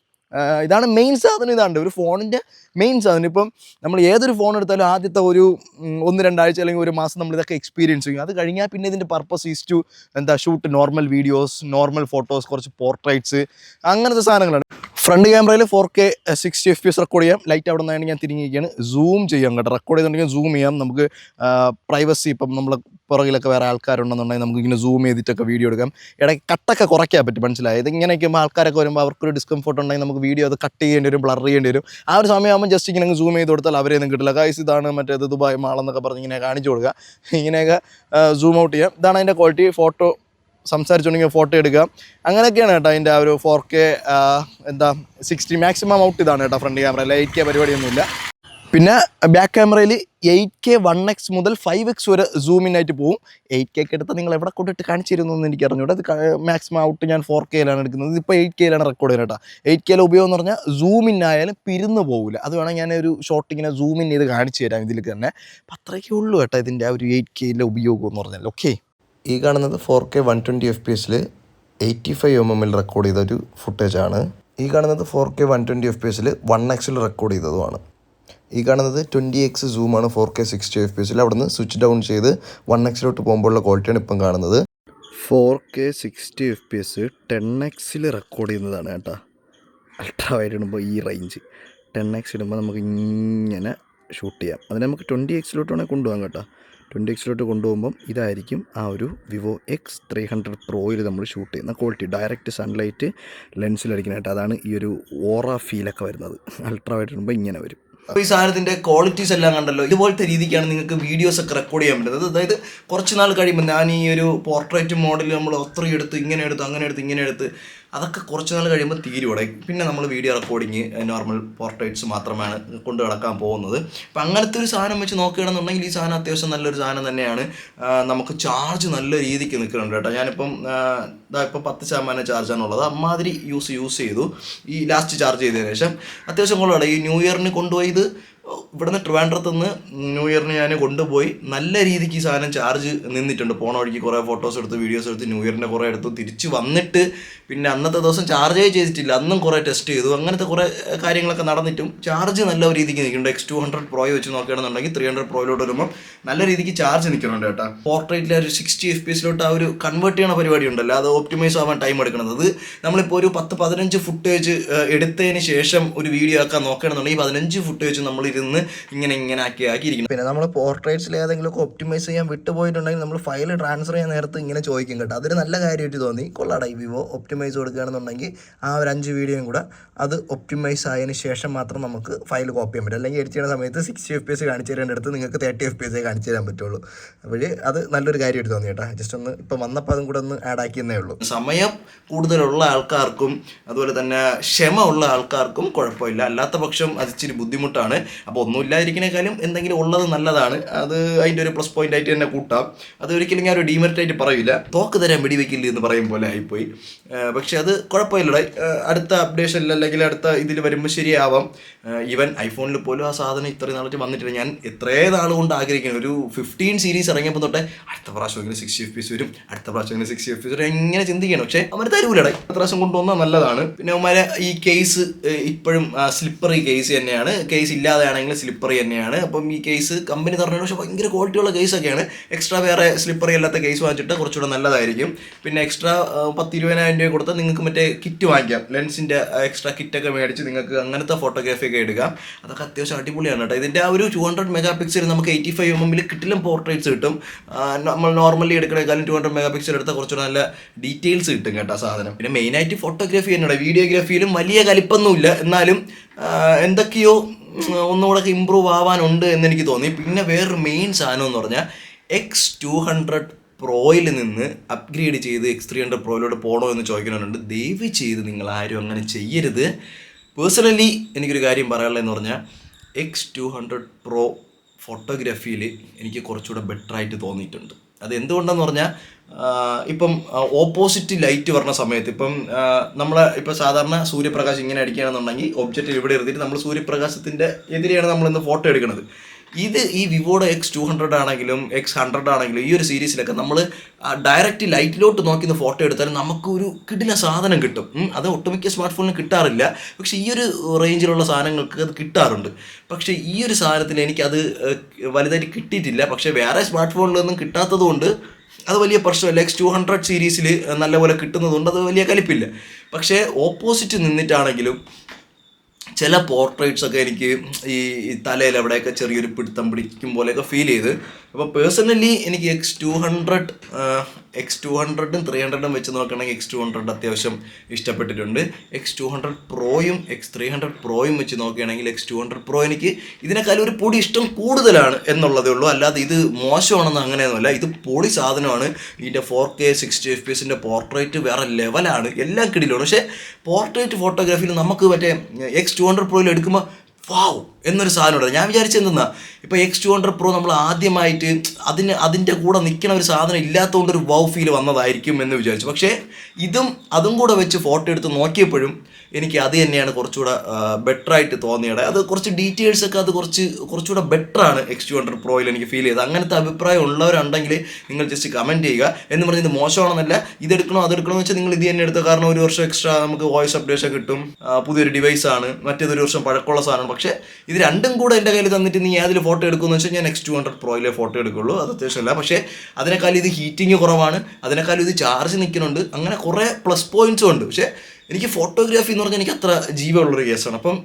ഇതാണ് മെയിൻ സാധനം. ഇതാണ് ഒരു ഫോണിൻ്റെ മെയിൻ സാധനം. ഇപ്പം നമ്മൾ ഏതൊരു ഫോൺ എടുത്താലും ആദ്യത്തെ ഒരു 1-2 ആഴ്ച അല്ലെങ്കിൽ ഒരു മാസം നമ്മളിതൊക്കെ എക്സ്പീരിയൻസ് ചെയ്യും. അത് കഴിഞ്ഞാൽ പിന്നെ ഇതിൻ്റെ purpose is to shoot normal videos, normal photos, കുറച്ച് പോർട്രേറ്റ്സ്, അങ്ങനത്തെ സാധനങ്ങളാണ്. ഫ്രണ്ട് ക്യാമറയിൽ 4K 60 FPS റെക്കോർഡ് ചെയ്യാം. ലൈറ്റ് അവിടെ നിന്നാണ് ഞാൻ തിരിഞ്ഞിരിക്കുകയാണ്. സൂം ചെയ്യാം കേട്ടോ. റെക്കോർഡ് ചെയ്തിട്ടുണ്ടെങ്കിൽ സൂം ചെയ്യാം. നമുക്ക് പ്രൈവസി, ഇപ്പം നമ്മൾ പുറകിലൊക്കെ വേറെ ആൾക്കാരുണ്ടെന്നുണ്ടെങ്കിൽ നമുക്ക് ഇങ്ങനെ സൂം ചെയ്തിട്ടൊക്കെ വീഡിയോ എടുക്കാം. ഇടയ്ക്ക് കട്ടൊക്കെ കുറയ്ക്കാൻ പറ്റും, മനസ്സിലായി. ഇതിങ്ങനെയൊക്കെ ആൾക്കാരൊക്കെ വരുമ്പോൾ അവർക്കൊരു ഡിസ്കംഫോർട്ട് ഉണ്ടെങ്കിൽ നമുക്ക് വീഡിയോ അത് കട്ട് ചെയ്യേണ്ടി വരും, ബ്ലർ ചെയ്യേണ്ടി വരും. ആ ഒരു സമയമാകുമ്പോൾ ജസ്റ്റ് ഇങ്ങനെ സൂം ചെയ്ത് കൊടുത്താൽ അവരെയൊന്നും കിട്ടില്ല. ഗൈസ് ഇതാണ് മറ്റേത് ദുബായ് മാളെന്നൊക്കെ പറഞ്ഞ് ഇങ്ങനെ കാണിച്ചു കൊടുക്കുക. ഇങ്ങനെയൊക്കെ സൂം ഔട്ട് ചെയ്യാം. ഇതാണ് അതിൻ്റെ ക്വാളിറ്റി. ഫോട്ടോ സംസാരിച്ചുകൊണ്ടെങ്കിൽ ഫോട്ടോ എടുക്കുക. അങ്ങനെയൊക്കെയാണ് കേട്ടോ അതിൻ്റെ ആ ഒരു 4K 60 മാക്സിമം ഔട്ട് ഇതാണ് കേട്ടോ ഫ്രണ്ട് ക്യാമറയിൽ. 8K പരിപാടിയൊന്നുമില്ല. പിന്നെ ബാക്ക് ക്യാമറയിൽ 8K 1x മുതൽ 5x വരെ സൂം ഇൻ ആയിട്ട് പോകും. 8K ഒക്കെ എടുത്താൽ നിങ്ങൾ എവിടെ കൊണ്ടിട്ട് കാണിച്ചു തരുന്നതെന്ന് എനിക്ക് അറിഞ്ഞൂടെ. അത് മാക്സിമം ഔട്ട് ഞാൻ 4Kയിലാണ് എടുക്കുന്നത്. ഇപ്പോൾ 8Kയിലാണ് റെക്കോർഡ് ചെയ്യുന്നത് കേട്ടോ. 8Kയിലെ ഉപയോഗം എന്ന് പറഞ്ഞാൽ സൂം ഇൻ ആയാലും പിരിന്ന് പോകില്ല. അത് വേണം ഞാനൊരു ഷോട്ട് ഇങ്ങനെ സൂം ഇൻ ചെയ്ത് കാണിച്ചു തരാം ഇതിൽ തന്നെ. അപ്പം അത്രയ്ക്കേ ഉള്ളൂ കേട്ടോ ഇതിൻ്റെ ആ ഒരു 8Kയിലെ ഉപയോഗം എന്ന് പറഞ്ഞാൽ. ഓക്കെ, ഈ കാണുന്നത് 4K 120 FPS 85 mm റെക്കോർഡ് ചെയ്ത ഒരു ഫുട്ടേജാണ്. ഈ കാണുന്നത് 4K 120 FPS 1x റെക്കോർഡ് ചെയ്തതുമാണ്. ഈ കാണുന്നത് 20x സൂമാണ് 4K 60 FPS. അവിടെ നിന്ന് സ്വിച്ച് ഡൗൺ ചെയ്ത് 1x പോകുമ്പോഴുള്ള ക്വാളിറ്റിയാണ് ഇപ്പം കാണുന്നത്. 4K 60 FPS 10x റെക്കോർഡ് ചെയ്യുന്നതാണ് കേട്ടോ. അൾട്രാ വൈഡ് ഇടുമ്പോൾ ഈ റേഞ്ച് 10x ഇടുമ്പോൾ നമുക്ക് ഇങ്ങനെ ഷൂട്ട് ചെയ്യാം. അതിന് നമുക്ക് 20x വേണമെങ്കിൽ കൊണ്ടുപോകാം കേട്ടോ. 20x കൊണ്ടുപോകുമ്പം ഇതായിരിക്കും ആ ഒരു വിവോ X300 പ്രോയിൽ നമ്മൾ ഷൂട്ട് ചെയ്യുന്ന ക്വാളിറ്റി. ഡയറക്റ്റ് സൺലൈറ്റ് ലെൻസിലടിക്കാനായിട്ട് അതാണ് ഈ ഒരു ഓറ ഫീലൊക്കെ വരുന്നത്. അൾട്രാ വൈഡ് ഇടുമ്പോൾ ഇങ്ങനെ വരും. അപ്പോൾ ഈ സാധനത്തിൻ്റെ ക്വാളിറ്റീസ് എല്ലാം കണ്ടല്ലോ. ഇതുപോലത്തെ രീതിക്കാണ് നിങ്ങൾക്ക് വീഡിയോസൊക്കെ റെക്കോർഡ് ചെയ്യാൻ പറ്റുന്നത്. അതായത് കുറച്ച് നാൾ കഴിയുമ്പോൾ ഞാൻ ഈ ഒരു പോർട്രേറ്റ് മോഡൽ നമ്മൾ അത്രയും എടുത്ത് ഇങ്ങനെ എടുത്ത് അതൊക്കെ കുറച്ച് നാൾ കഴിയുമ്പോൾ തീരുവടെ. പിന്നെ നമ്മൾ വീഡിയോ റെക്കോർഡിങ് നോർമൽ പോർട്രേറ്റ്സ് മാത്രമാണ് കൊണ്ട് നടക്കാൻ പോകുന്നത്. അപ്പം അങ്ങനത്തെ ഒരു സാധനം വെച്ച് നോക്കുകയാണെന്നുണ്ടെങ്കിൽ ഈ സാധനം അത്യാവശ്യം നല്ലൊരു സാധനം തന്നെയാണ്. നമുക്ക് ചാർജ് നല്ല രീതിക്ക് നിൽക്കുന്നുണ്ട് കേട്ടോ. ഞാനിപ്പം ഇപ്പോൾ 10% ചാർജാണുള്ളത്. അമ്മാതിരി യൂസ് ചെയ്തു ഈ ലാസ്റ്റ് ചാർജ് ചെയ്തതിന് ശേഷം. അത്യാവശ്യം കൊള്ളാം. ഈ ന്യൂ ഇയറിന് കൊണ്ടുപോയി ഇത് ഇവിടുന്ന് ട്രിവാൻഡ്രത്ത് നിന്ന് ന്യൂ ഇയറിന് ഞാൻ കൊണ്ടുപോയി നല്ല രീതിക്ക് ഈ സാധനം ചാർജ് നിന്നിട്ടുണ്ട്. പോണ വഴിക്ക് കുറേ ഫോട്ടോസ് എടുത്ത് വീഡിയോസ് എടുത്ത് ന്യൂ ഇയറിൻ്റെ കുറേ എടുത്തു. തിരിച്ച് വന്നിട്ട് പിന്നെ അന്നത്തെ ദിവസം ചാർജേ ചെയ്തിട്ടില്ല. അന്നും കുറേ ടെസ്റ്റ് ചെയ്തു. അങ്ങനത്തെ കുറേ കാര്യങ്ങളൊക്കെ നടന്നിട്ടും ചാർജ് നല്ല രീതിക്ക് നിൽക്കുന്നുണ്ട്. X200 Pro വെച്ച് നോക്കുകയാണെന്നുണ്ടെങ്കിൽ 300 Proയിലോട്ട് വരുമ്പോൾ നല്ല രീതിക്ക് ചാർജ് നിൽക്കുന്നുണ്ട് കേട്ടോ. പോർട്രേറ്റിലെ ഒരു 60 FPS ആ ഒരു കൺവേർട്ട് ചെയ്യണ പരിപാടി ഉണ്ടല്ലോ, അത് ഓപ്റ്റിമൈസ് ആവാൻ ടൈം എടുക്കുന്നത്. അത് നമ്മളിപ്പോൾ ഒരു 10-15 ഫുട്ടേജ് എടുത്തതിന് ശേഷം ഒരു വീഡിയോ ആക്കാൻ നോക്കുകയാണെന്നുണ്ടെങ്കിൽ 15 ഫുട്ടേജ് നമ്മൾ ഇരുന്ന് ഇങ്ങനെ ആക്കിയിരിക്കണം. പിന്നെ നമ്മൾ പോർട്രേറ്റ്സിൽ ഏതെങ്കിലുമൊക്കെ ഒപ്റ്റിമൈസ് ചെയ്യാൻ വിട്ടുപോയിട്ടുണ്ടെങ്കിൽ നമ്മൾ ഫയൽ ട്രാൻസ്ഫർ ചെയ്യാൻ നേരത്ത് ഇങ്ങനെ ചോദിക്കും കേട്ടോ. അതൊരു നല്ല കാര്യമായിട്ട് തോന്നി. കൊള്ളാടാ ഈ വിവോ ഒപ്റ്റിമൈസ് കൊടുക്കുകയാണെന്നുണ്ടെങ്കിൽ ആ ഒരു 5 വീഡിയോയും കൂടെ അത് ഒപ്റ്റിമൈസ് ആയതിന് ശേഷം മാത്രം നമുക്ക് ഫയൽ കോപ്പി ചെയ്യാൻ പറ്റും. അല്ലെങ്കിൽ എഡിറ്റ് ചെയ്യുന്ന സമയത്ത് 60 FPS കാണിച്ചു തരേണ്ടടുത്ത് നിങ്ങൾക്ക് 30 FPS കാണിച്ചു തരാൻ പറ്റുള്ളൂ. അപ്പോൾ അത് നല്ലൊരു കാര്യമായിട്ട് തോന്നി കേട്ടോ. ജസ്റ്റ് ഒന്ന് ഇപ്പം വന്നപ്പോൾ അതും കൂടെ ഒന്ന് ആഡ് ആക്കിയെന്നേ ഉള്ളൂ. സമയം കൂടുതലുള്ള ആൾക്കാർക്കും അതുപോലെ തന്നെ ക്ഷമ ഉള്ള ആൾക്കാർക്കും കുഴപ്പമില്ല. അല്ലാത്ത പക്ഷം അത് ഇച്ചിരി ബുദ്ധിമുട്ടാണ്. അപ്പോൾ ഒന്നുമില്ലാതിരിക്കുന്നേക്കാളും എന്തെങ്കിലും ഉള്ളത് നല്ലതാണ്. അത് അതിൻ്റെ ഒരു പ്ലസ് പോയിന്റ് ആയിട്ട് തന്നെ കൂട്ടാം. അത് ഒരിക്കലും ഞാൻ ഒരു ഡീമെറിറ്റ് ആയിട്ട് പറയില്ല. തോക്ക് തരാൻ വെടിവെക്കില്ല എന്ന് പറയും പോലെ ആയിപ്പോയി. പക്ഷെ അത് കുഴപ്പമില്ലടേ. അടുത്ത അപ്ഡേഷനിൽ അല്ലെങ്കിൽ അടുത്ത ഇതിൽ വരുമ്പോൾ ശരിയാവാം. ഈവൻ ഐഫോണിൽ പോലും ആ സാധനം ഇത്രയും നാളായിട്ട് വന്നിട്ടില്ല. ഞാൻ എത്രയും നാൾ കൊണ്ട് ആഗ്രഹിക്കുന്നു. ഒരു 15 സീരീസ് ഇറങ്ങിയപ്പോൾ തൊട്ടേ അടുത്ത പ്രാവശ്യം ഇങ്ങനെ 60 FPS വരും, അടുത്ത പ്രാവശ്യം ഇങ്ങനെ 60 FPS വരും, എങ്ങനെ ചിന്തിക്കണം. പക്ഷേ അവർ തരൂലടേ. അടുത്ത പ്രാവശ്യം കൊണ്ടുവന്നാൽ നല്ലതാണ്. പിന്നെ അവന്മാരെ ഈ കേസ് ഇപ്പോഴും സ്ലിപ്പറി കേസ് തന്നെയാണ്. കേസ് ഇല്ലാതെയാണെങ്കിൽ സ്ലിപ്പറി തന്നെയാണ്. അപ്പം ഈ കേസ് കമ്പനി പറഞ്ഞത് പക്ഷേ ഭയങ്കര ക്വാളിറ്റിയുള്ള കേസൊക്കെയാണ്. എക്സ്ട്രാ വേറെ സ്ലിപ്പറി അല്ലാത്ത കേസ് വാങ്ങിച്ചിട്ട് കുറച്ചുകൂടെ നല്ലതായിരിക്കും. പിന്നെ എക്സ്ട്രാ 10-20,000 രൂപ കൊടുത്താൽ നിങ്ങൾക്ക് മറ്റേ കിറ്റ് വാങ്ങിക്കാം. ലെൻസിൻ്റെ എക്സ്ട്രാ കിറ്റൊക്കെ മേടിച്ച് നിങ്ങൾക്ക് അങ്ങനത്തെ ഫോട്ടോഗ്രാഫി ഒക്കെ എടുക്കാം. അതൊക്കെ അത്യാവശ്യം അടിപൊളിയാണ് കേട്ടോ. ഇതിൻ്റെ ആ ഒരു 200 MP നമുക്ക് 85 mm കിട്ടിലും പോർട്രേറ്റ്സ് കിട്ടും. നമ്മൾ നോർമലി എടുക്കണേക്കാളും 200 MP എടുത്താൽ കുറച്ചുകൂടെ നല്ല ഡീറ്റെയിൽസ് കിട്ടും കേട്ടോ സാധനം. പിന്നെ മെയിനായിട്ട് ഫോട്ടോഗ്രാഫി തന്നെയാണ്. വീഡിയോഗ്രാഫിയിലും വലിയ കലിപ്പൊന്നുമില്ല, എന്നാലും എന്തൊക്കെയോ ഒന്നുകൂടെ ഇമ്പ്രൂവ് ആവാനുണ്ട് എന്നെനിക്ക് തോന്നി. പിന്നെ വേറൊരു മെയിൻ സാധനം എന്ന് പറഞ്ഞാൽ X200 പ്രോയിൽ നിന്ന് അപ്ഗ്രേഡ് ചെയ്ത് X300 പ്രോയിലോട്ട് പോകണോ എന്ന് ചോദിക്കണമെന്നുണ്ട്. ദയവ് ചെയ്ത് നിങ്ങൾ ആരും അങ്ങനെ ചെയ്യരുത്. പേഴ്സണലി എനിക്കൊരു കാര്യം പറയാനുള്ളതെന്ന് പറഞ്ഞാൽ X200 Pro ഫോട്ടോഗ്രാഫിയിൽ എനിക്ക് കുറച്ചുകൂടെ ബെറ്ററായിട്ട് തോന്നിയിട്ടുണ്ട്. അത് എന്തുകൊണ്ടെന്ന് പറഞ്ഞാൽ ഇപ്പം ഓപ്പോസിറ്റ് ലൈറ്റ് വരുന്ന സമയത്ത് ഇപ്പം നമ്മൾ ഇപ്പോൾ സാധാരണ സൂര്യപ്രകാശം ഇങ്ങനെ അടിക്കുകയാണെന്നുണ്ടെങ്കിൽ ഒബ്ജക്റ്റ് ഇവിടെ എടുത്തിട്ട് നമ്മൾ സൂര്യപ്രകാശത്തിൻ്റെ എതിരെയാണ് നമ്മളിന്ന് ഫോട്ടോ എടുക്കുന്നത്. ഇത് ഈ വിവോയുടെ X200 ആണെങ്കിലും X100 ആണെങ്കിലും ഈ ഒരു സീരീസിലൊക്കെ നമ്മൾ ഡയറക്റ്റ് ലൈറ്റിലോട്ട് നോക്കുന്ന ഫോട്ടോ എടുത്താലും നമുക്ക് ഒരു കിടിലൻ സാധനം കിട്ടും. അത് ഒട്ടുമിക്ക സ്മാർട്ട് ഫോണിന് കിട്ടാറില്ല, പക്ഷേ ഈ ഒരു റേഞ്ചിലുള്ള സാധനങ്ങൾക്ക് അത് കിട്ടാറുണ്ട്. പക്ഷേ ഈ ഒരു സാധനത്തിന് എനിക്കത് വലുതായിട്ട് കിട്ടിയിട്ടില്ല. പക്ഷേ വേറെ സ്മാർട്ട് ഫോണിലൊന്നും കിട്ടാത്തത് കൊണ്ട് അത് വലിയ പ്രശ്നമില്ല. X200 സീരീസിൽ നല്ലപോലെ കിട്ടുന്നതുകൊണ്ട് അത് വലിയ കലിപ്പില്ല. പക്ഷേ ഓപ്പോസിറ്റ് നിന്നിട്ടാണെങ്കിലും ചില പോർട്രേറ്റ്സൊക്കെ എനിക്ക് ഈ തലയിൽ എവിടെയൊക്കെ ചെറിയൊരു പിടുത്തം പിടിക്കും പോലെയൊക്കെ ഫീൽ ചെയ്ത്. അപ്പോൾ പേഴ്സണലി എനിക്ക് X200ഉം 300ഉം വെച്ച് നോക്കുകയാണെങ്കിൽ X200 അത്യാവശ്യം ഇഷ്ടപ്പെട്ടിട്ടുണ്ട്. X200 പ്രോയും X300 പ്രോയും വെച്ച് നോക്കുകയാണെങ്കിൽ X200 പ്രോ എനിക്ക് ഇതിനേക്കാളും ഒരു പൊടി ഇഷ്ടം കൂടുതലാണ് എന്നുള്ളതേ ഉള്ളൂ. അല്ലാതെ ഇത് മോശമാണെന്ന് അങ്ങനെയൊന്നുമല്ല. ഇത് പൊടി സാധനമാണ്. ഇതിൻ്റെ 4K 60 FPS പോർട്രേറ്റ് വേറെ ലെവലാണ്, എല്ലാം കിടിലാണ്. പക്ഷേ പോർട്രേറ്റ് ഫോട്ടോഗ്രാഫിയിൽ നമുക്ക് മറ്റേ X200 പ്രോയിൽ എടുക്കുമ്പോൾ വാവ് എന്നൊരു സാധനമുണ്ട്. ഞാൻ വിചാരിച്ചെന്തെന്നാ, ഇപ്പോൾ X200 പ്രോ നമ്മൾ ആദ്യമായിട്ട് അതിൻ്റെ കൂടെ നിൽക്കണ ഒരു സാധനം ഇല്ലാത്തതുകൊണ്ടൊരു വൗ ഫീൽ വന്നതായിരിക്കും എന്ന് വിചാരിച്ചു. പക്ഷേ അതും കൂടെ വെച്ച് ഫോട്ടോ എടുത്ത് നോക്കിയപ്പോഴും എനിക്ക് അത് തന്നെയാണ് കുറച്ചുകൂടെ ബെറ്ററായിട്ട് തോന്നിയത്. അത് കുറച്ച് ഡീറ്റെയിൽസൊക്കെ അത് കുറച്ചുകൂടെ ബെറ്ററാണ് X200 പ്രോയിൽ എനിക്ക് ഫീൽ ചെയ്തത്. അങ്ങനത്തെ അഭിപ്രായം ഉള്ളവരുണ്ടെങ്കിൽ നിങ്ങൾ ജസ്റ്റ് കമൻറ്റ് ചെയ്യുക. എന്ന് പറഞ്ഞ് ഇത് മോശമാണെന്നല്ല, ഇതെടുക്കണോ അതെടുക്കണമെന്ന് വെച്ചാൽ നിങ്ങൾ ഇത് തന്നെ എടുത്തോ. കാരണം ഒരു വർഷം എക്സ്ട്രാ നമുക്ക് വോയിസ് അപ്ഡേഷൻ കിട്ടും, പുതിയൊരു ഡിവൈസാണ്, മറ്റേതൊരു വർഷം പഴക്കമുള്ള സാധനം. പക്ഷേ ഇത് രണ്ടും കൂടെ എൻ്റെ കയ്യിൽ തന്നിട്ട് നീ അതിൽ ഫോട്ടോ എടുക്കുമെന്ന് വെച്ചാൽ ഞാൻ X200 പ്രോയിലെ ഫോട്ടോ എടുക്കുള്ളൂ. അത് അത്യാവശ്യമല്ല. പക്ഷേ അതിനേക്കാളും ഇത് ഹീറ്റിങ് കുറവാണ്, അതിനേക്കാളും ഇത് ചാർജ് നിൽക്കുന്നുണ്ട്, അങ്ങനെ കുറേ പ്ലസ് പോയിൻറ്റ്സും ഉണ്ട്. പക്ഷേ എനിക്ക് ഫോട്ടോഗ്രാഫി എന്ന് പറഞ്ഞാൽ എനിക്ക് അത്ര ജീവമുള്ളൊരു കേസാണ്. അപ്പം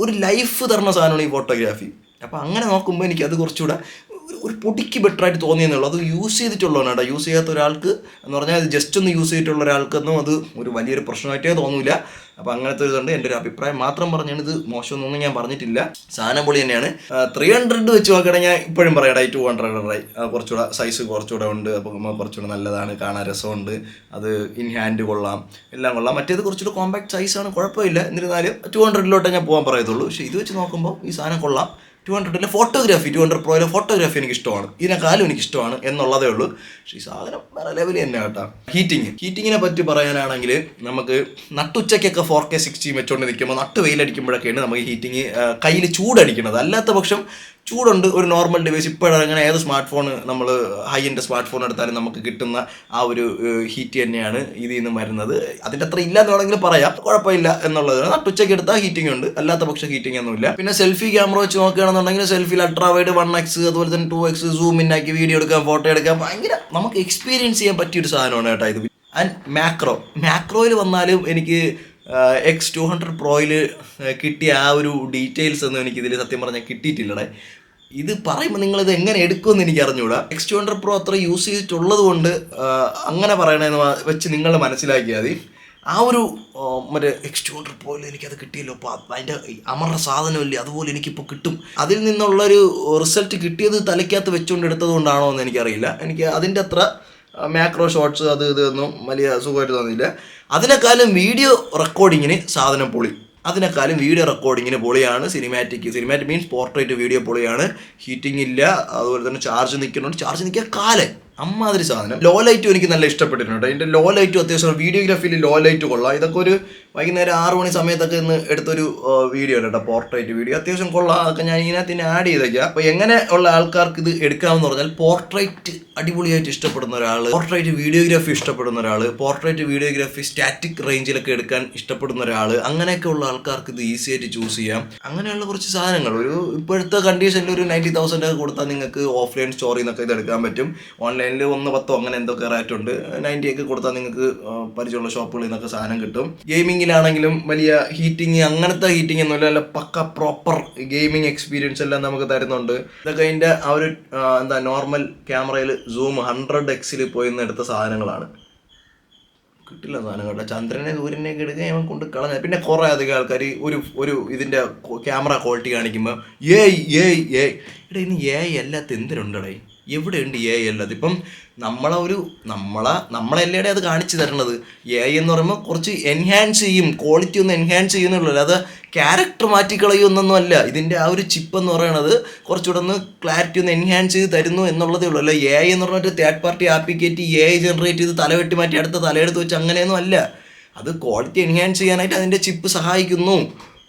ഒരു ലൈഫ് തരുന്ന സാധനമാണ് ഈ ഫോട്ടോഗ്രാഫി. അപ്പം അങ്ങനെ നോക്കുമ്പോൾ എനിക്കത് കുറച്ചുകൂടെ ഒരു പൊടിക്ക് ബെറ്ററായിട്ട് തോന്നിയെന്നുള്ളൂ. അത് യൂസ് ചെയ്തിട്ടുള്ളതാണ് കേട്ടോ. യൂസ് ചെയ്യാത്ത ഒരാൾക്ക് എന്ന് പറഞ്ഞാൽ അത് ജസ്റ്റ് ഒന്ന് യൂസ് ചെയ്തിട്ടുള്ള ഒരാൾക്കൊന്നും അത് ഒരു വലിയൊരു പ്രശ്നമായിട്ടേ തോന്നില്ല. അപ്പോൾ അങ്ങനത്തെ ഒരു ഇതുണ്ട്. എൻ്റെ ഒരു അഭിപ്രായം മാത്രം പറഞ്ഞാണ്, ഇത് മോശമൊന്നും ഞാൻ പറഞ്ഞിട്ടില്ല. സാധനം പൊളി തന്നെയാണ്. 300 വെച്ച് നോക്കുകയാണെങ്കിൽ ഞാൻ ഇപ്പോഴും പറയാം 200 കുറച്ചുകൂടെ സൈസ് കുറച്ചുകൂടെ ഉണ്ട്. അപ്പോൾ കുറച്ചുകൂടെ നല്ലതാണ്, കാണാൻ രസമുണ്ട്, അത് ഇൻ ഹാൻഡ് കൊള്ളാം, എല്ലാം കൊള്ളാം. മറ്റേത് കുറച്ചുകൂടെ കോമ്പാക്ട് സൈസാണ്, കുഴപ്പമില്ല. എന്നിരുന്നാലും 200 ഞാൻ പോകാൻ പറയത്തുള്ളൂ. പക്ഷേ ഇത് വെച്ച് നോക്കുമ്പോൾ ഈ സാധനം കൊള്ളാം. 200 ഫോട്ടോഗ്രാഫി, 200 പ്രോയിലെ ഫോട്ടോഗ്രാഫി എനിക്കിഷ്ടമാണ്, ഇതിനെക്കാളും എനിക്കിഷ്ടമാണ് എന്നുള്ളതേ ഉള്ളൂ. പക്ഷേ ഈ സാധനം വേറെ ലെവൽ തന്നെ കേട്ടോ. ഹീറ്റിങ്ങിനെ പറ്റി പറയാനാണെങ്കിൽ നമുക്ക് നട്ടുച്ചയ്ക്കൊക്കെ 4K 60 വെച്ചുകൊണ്ട് നിൽക്കുമ്പോൾ നട്ട് വെയിലടിക്കുമ്പോഴൊക്കെയാണ് നമുക്ക് ഹീറ്റിങ് കയ്യിൽ ചൂടടിക്കുന്നത്. അല്ലാത്ത പക്ഷം ചൂടുണ്ട്. ഒരു നോർമൽ ഡിവൈസ് ഇപ്പോഴങ്ങനെ ഏത് സ്മാർട്ട് ഫോൺ നമ്മൾ ഹൈ എൻഡ് സ്മാർട്ട് ഫോൺ എടുത്താലും നമുക്ക് കിട്ടുന്ന ആ ഒരു ഹീറ്റ് തന്നെയാണ് ഇതിൽ നിന്ന് വരുന്നത്. അതിൻ്റെ അത്ര ഇല്ല എന്ന് വേണമെങ്കിൽ പറയാം, കുഴപ്പമില്ല എന്നുള്ളത്. നട്ടുച്ചയ്ക്ക് എടുത്താൽ ഹീറ്റിംഗ് ഉണ്ട്, അല്ലാത്ത പക്ഷം ഹീറ്റിംഗ് ഒന്നുമില്ല. പിന്നെ സെൽഫി ക്യാമറ വെച്ച് നോക്കുകയാണെന്നുണ്ടെങ്കിൽ സെൽഫിയിൽ അൾട്രാ വൈഡ് 1x അതുപോലെ തന്നെ 2x സൂം ഇൻ ആക്കി വീഡിയോ എടുക്കാം, ഫോട്ടോ എടുക്കാം. ഭയങ്കര നമുക്ക് എക്സ്പീരിയൻസ് ചെയ്യാൻ പറ്റിയൊരു സാധനമാണ് കേട്ടോ ഇത്. ആൻഡ് മാക്രോയിൽ വന്നാലും എനിക്ക് X200 പ്രോയിൽ കിട്ടിയ ആ ഒരു ഡീറ്റെയിൽസ് ഒന്നും എനിക്കിതിൽ സത്യം പറഞ്ഞാൽ കിട്ടിയിട്ടില്ലടേ. ഇത് പറയുമ്പോൾ നിങ്ങളിത് എങ്ങനെ എടുക്കുമെന്ന് എനിക്ക് അറിഞ്ഞുകൂടാ. X200 പ്രോ അത്ര യൂസ് ചെയ്തിട്ടുള്ളത് കൊണ്ട് അങ്ങനെ പറയണമെന്ന് വെച്ച് നിങ്ങൾ മനസ്സിലാക്കിയാൽ മതി. ആ ഒരു മറ്റേ X200 പ്രോയിൽ എനിക്കത് കിട്ടിയല്ലോ, അപ്പോൾ അതിൻ്റെ അമറ സാധനമില്ലേ, അതുപോലെ എനിക്കിപ്പോൾ കിട്ടും. അതിൽ നിന്നുള്ളൊരു റിസൾട്ട് കിട്ടിയത് തലയ്ക്കകത്ത് വെച്ചുകൊണ്ട് എടുത്തത് കൊണ്ടാണോ എന്ന് എനിക്കറിയില്ല. എനിക്ക് അതിൻ്റെ അത്ര മാക്രോ ഷോട്ട്സ് അത് ഇതൊന്നും വലിയ സുഖമായിട്ട് തോന്നിയില്ല. അതിനേക്കാളും വീഡിയോ റെക്കോർഡിങ്ങിന് സാധനം പൊളി, അതിനേക്കാളും വീഡിയോ റെക്കോർഡിങ്ങിന് പൊളിയാണ്. സിനിമാറ്റിക് മീൻസ് പോർട്രേറ്റ് വീഡിയോ പൊളിയാണ്. ഹീറ്റിംഗ് ഇല്ല, അതുപോലെ തന്നെ ചാർജ് നിൽക്കുന്നുണ്ട്. ചാർജ് നിൽക്കുക കാലേ അമ്മാതിരി സാധനം. ലോ ലൈറ്റും എനിക്ക് നല്ല ഇഷ്ടപ്പെട്ടിട്ടുണ്ട്. അതിൻ്റെ ലോ ലൈറ്റും അത്യാവശ്യം വീഡിയോഗ്രാഫിയിൽ ലോ ലൈറ്റ് കൊള്ളാം. ഇതൊക്കെ ഒരു വൈകുന്നേരം 6 മണി സമയത്തൊക്കെ ഇന്ന് എടുത്തൊരു വീഡിയോ ആണ് കേട്ടോ, പോർട്രേറ്റ് വീഡിയോ. അത്യാവശ്യം കൊള്ളാം. അതൊക്കെ ഞാൻ ഇതിനകത്ത് തന്നെ ആഡ് ചെയ്തേക്കാം. അപ്പോൾ എങ്ങനെ ഉള്ള ആൾക്കാർക്ക് ഇത് എടുക്കാമെന്ന് പറഞ്ഞാൽ പോർട്രേറ്റ് അടിപൊളിയായിട്ട് ഇഷ്ടപ്പെടുന്ന ഒരാൾ, പോർട്രേറ്റ് വീഡിയോഗ്രാഫി ഇഷ്ടപ്പെടുന്ന ഒരാൾ, പോർട്രേറ്റ് വീഡിയോഗ്രാഫി സ്റ്റാറ്റിക് റേഞ്ചിലൊക്കെ എടുക്കാൻ ഇഷ്ടപ്പെടുന്ന ഒരാൾ, അങ്ങനെയൊക്കെ ഉള്ള ആൾക്കാർക്ക് ഇത് ഈസി ആയിട്ട് ചൂസ് ചെയ്യാം. അങ്ങനെയുള്ള കുറച്ച് സാധനങ്ങൾ ഒരു ഇപ്പോഴത്തെ കണ്ടീഷനിൽ ഒരു 90,000 ഒക്കെ കൊടുത്താൽ നിങ്ങൾക്ക് ഓഫ്ലൈൻ സ്റ്റോറിൽ നിന്നൊക്കെ ഇത് എടുക്കാൻ പറ്റും. ഓൺലൈനിൽ 110 അങ്ങനെ എന്തൊക്കെ റേറ്റ് ഉണ്ട്. 90 ഒക്കെ കൊടുത്താൽ നിങ്ങൾക്ക് പരിചയമുള്ള ഷോപ്പുകളിൽ നിന്നൊക്കെ സാധനം കിട്ടും. ഗെയിമിങ്ങിലാണെങ്കിലും വലിയ ഹീറ്റിംഗ് അങ്ങനത്തെ ഹീറ്റിംഗ് ഒന്നുമില്ല, അല്ല പക്ക പ്രോപ്പർ ഗെയിമിംഗ് എക്സ്പീരിയൻസ് എല്ലാം നമുക്ക് തരുന്നുണ്ട്. ഇതൊക്കെ അതിൻ്റെ ആ ഒരു നോർമൽ ക്യാമറയിൽ സൂം 100x പോയി എടുത്ത സാധനങ്ങളാണ്. കിട്ടില്ല സാധനം കേട്ടോ. ചന്ദ്രനെ സൂര്യനെയൊക്കെ എടുക്കാൻ അവൻ കൊണ്ട് കളഞ്ഞ. പിന്നെ കുറേ അധികം ആൾക്കാർ ഒരു ഇതിൻ്റെ ക്യാമറ ക്വാളിറ്റി കാണിക്കുമ്പോൾ ഇടേ ഇനി അല്ലാത്ത എന്തിനുണ്ടടേ, എവിടെയുണ്ട് അല്ലാതെ? ഇപ്പം നമ്മളെല്ലാടെ അത് കാണിച്ചു തരണത് എന്ന് പറയുമ്പോൾ കുറച്ച് എൻഹാൻസ് ചെയ്യും, ക്വാളിറ്റി ഒന്ന് എൻഹാൻസ് ചെയ്യുന്നുള്ളൂ, അല്ലാതെ ക്യാരക്ടർ മാറ്റിക്കളയൊന്നൊന്നും അല്ല. ഇതിൻ്റെ ആ ഒരു ചിപ്പ് എന്ന് പറയുന്നത് കുറച്ചുകൂടെ ഒന്ന് ക്ലാരിറ്റി ഒന്ന് എൻഹാൻസ് ചെയ്ത് തരുന്നു എന്നുള്ളതേ ഉള്ളൂ. അല്ല എന്ന് പറഞ്ഞിട്ട് തേർഡ് പാർട്ടി ആപ്പി കയറ്റി ജനറേറ്റ് ചെയ്ത് തലവെട്ടി മാറ്റി അടുത്ത തലയെടുത്ത് വെച്ച് അങ്ങനെയൊന്നും അല്ല. അത് ക്വാളിറ്റി എൻഹാൻസ് ചെയ്യാനായിട്ട് അതിൻ്റെ ചിപ്പ് സഹായിക്കുന്നു.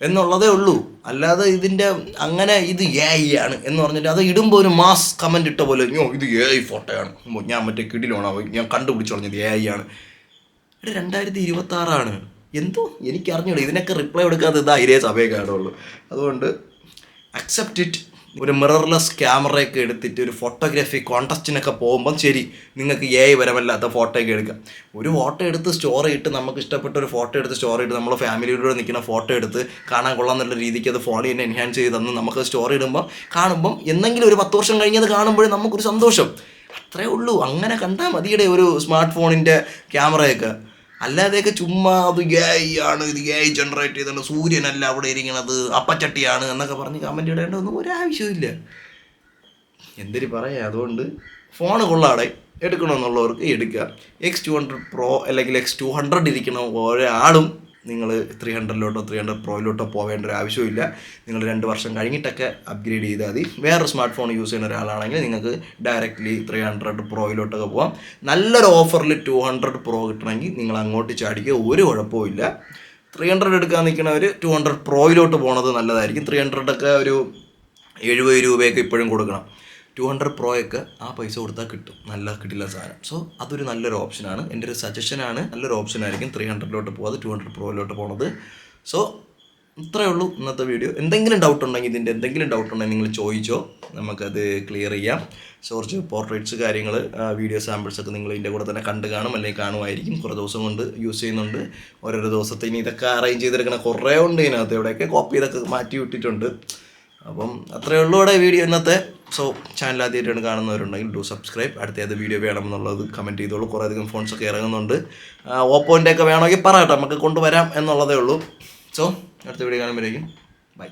എന്നുള്ളതേ ഉള്ളൂ. അല്ലാതെ ഇതിൻ്റെ അങ്ങനെ ഇത് AI ആണ് എന്ന് പറഞ്ഞിട്ട് അത് ഇടുമ്പോൾ ഒരു മാസ് കമൻറ്റ് ഇട്ട പോലെ ഇത് AI ഫോട്ടോയാണ്, ഞാൻ മറ്റേ കിടിലാണ്, ഞാൻ കണ്ടുപിടിച്ചു പറഞ്ഞത് AI ആണ്. 2026 എന്തോ എനിക്കറിഞ്ഞൂടെ. ഇതിനൊക്കെ റിപ്ലൈ കൊടുക്കാതെ ഇതാ ഇതേ സമയം കാണുള്ളൂ. അതുകൊണ്ട് അക്സെപ്റ്റ് ഇറ്റ്. ഒരു മിറർലെസ് ക്യാമറയൊക്കെ എടുത്തിട്ട് ഒരു ഫോട്ടോഗ്രാഫി കോൺടെസ്റ്റിനൊക്കെ പോകുമ്പം ശരി, നിങ്ങൾക്ക് AI വരമല്ലാത്ത ഫോട്ടോയൊക്കെ എടുക്കാം. ഒരു ഫോട്ടോ എടുത്ത് സ്റ്റോറി ഇട്ട്, നമുക്ക് ഇഷ്ടപ്പെട്ട ഒരു ഫോട്ടോ എടുത്ത് സ്റ്റോറി ഇട്ട്, നമ്മൾ ഫാമിലിയോട് നിൽക്കുന്ന ഫോട്ടോ എടുത്ത് കാണാൻ കൊള്ളാമെന്നുള്ള രീതിക്ക് അത് ഫോണിൽ തന്നെ എൻഹാൻസ് ചെയ്ത് തന്ന് നമുക്ക് സ്റ്റോറി ഇടുമ്പോൾ കാണുമ്പം എന്തെങ്കിലും ഒരു 10 വർഷം കഴിഞ്ഞത് കാണുമ്പോഴേ നമുക്കൊരു സന്തോഷം. അത്രേ ഉള്ളൂ. അങ്ങനെ കണ്ടാൽ മതിയുടെ ഒരു സ്മാർട്ട് ഫോണിൻ്റെ ക്യാമറയൊക്കെ. അല്ലാതെയൊക്കെ ചുമ്മാ അത് AI ആണ്, ഇത് AI ജനറേറ്റ് ചെയ്താണ്, സൂര്യനല്ല അവിടെ ഇരിക്കണത്, അപ്പച്ചട്ടിയാണ് എന്നൊക്കെ പറഞ്ഞ് കമൻറ്റ് ഇടേണ്ടതൊന്നും ഒരാവശ്യമില്ല. എന്തിന് പറയാം. അതുകൊണ്ട് ഫോൺ കൊള്ളാടെ എടുക്കണമെന്നുള്ളവർക്ക് എടുക്കുക. X200 Pro അല്ലെങ്കിൽ X200 ഇരിക്കണ ഒരാളും നിങ്ങൾ 300 300 Proയിലോട്ടോ പോവേണ്ട ഒരു ആവശ്യമില്ല. നിങ്ങൾ 2 വർഷം കഴിഞ്ഞിട്ടൊക്കെ അപ്ഗ്രേഡ് ചെയ്താൽ മതി. വേറൊരു സ്മാർട്ട് ഫോൺ യൂസ് ചെയ്യുന്ന ഒരാളാണെങ്കിൽ നിങ്ങൾക്ക് ഡയറക്റ്റ്ലി 300 Proയിലോട്ടൊക്കെ പോകാം. നല്ലൊരു ഓഫറിൽ 200 Pro കിട്ടണമെങ്കിൽ നിങ്ങൾ അങ്ങോട്ട് ചാടിക്കുക, ഒരു കുഴപ്പമില്ല. 300 എടുക്കാൻ നിൽക്കുന്നവർ 200 Proയിലോട്ട് പോണത് നല്ലതായിരിക്കും. 300 ഒക്കെ ഒരു 70 രൂപയൊക്കെ ഇപ്പോഴും കൊടുക്കണം. 200 Proയൊക്കെ ആ പൈസ കൊടുത്താൽ കിട്ടും, നല്ല കിട്ടില്ല സാധനം. സോ അതൊരു നല്ലൊരു ഓപ്ഷനാണ്, എൻ്റെ ഒരു സജഷനാണ്. നല്ലൊരു ഓപ്ഷനായിരിക്കും 300ലോട്ട് പോകാതെ 200 Proയിലോട്ട് പോണത്. സോ ഇത്രയേ ഉള്ളൂ ഇന്നത്തെ വീഡിയോ. എന്തെങ്കിലും ഡൗട്ട് ഉണ്ടെങ്കിൽ, ഇതിൻ്റെ എന്തെങ്കിലും ഡൗട്ട് ഉണ്ടെങ്കിൽ നിങ്ങൾ ചോദിച്ചോ, നമുക്കത് ക്ലിയർ ചെയ്യാം. കുറച്ച് പോർട്രേറ്റ്സ് കാര്യങ്ങൾ, വീഡിയോ സാമ്പിൾസൊക്കെ നിങ്ങൾ ഇതിൻ്റെ കൂടെ തന്നെ കണ്ട് കാണും, അല്ലെങ്കിൽ കാണുമായിരിക്കും. കുറേ ദിവസം കൊണ്ട് യൂസ് ചെയ്യുന്നുണ്ട്. ഓരോരോ ദിവസത്തെ ഇനി ഇതൊക്കെ അറേഞ്ച് ചെയ്തെടുക്കണം, കുറേ ഉണ്ട് ഇതിനകത്ത്. എവിടെയൊക്കെ കോപ്പി ചെയ്തൊക്കെ മാറ്റി വിട്ടിട്ടുണ്ട്. അപ്പം അത്രയേ ഉള്ളൂ ഇവിടെ വീഡിയോ ഇന്നത്തെ. സോ ചാനൽ ആദ്യമായിട്ടാണ് കാണുന്നവരുണ്ടെങ്കിൽ ഡു സബ്സ്ക്രൈബ്. അടുത്ത വീഡിയോ വേണമെന്നുള്ളത് കമൻറ്റ് ചെയ്തോളൂ. കുറേ അധികം ഫോൺസൊക്കെ ഇറങ്ങുന്നുണ്ട്. ഓപ്പോൻ്റെ ഒക്കെ വേണമെങ്കിൽ പറയട്ടെ, നമുക്ക് കൊണ്ടുവരാം എന്നുള്ളതേ ഉള്ളൂ. സോ അടുത്ത വീഡിയോ കാണുമ്പോഴേക്കും ബൈ.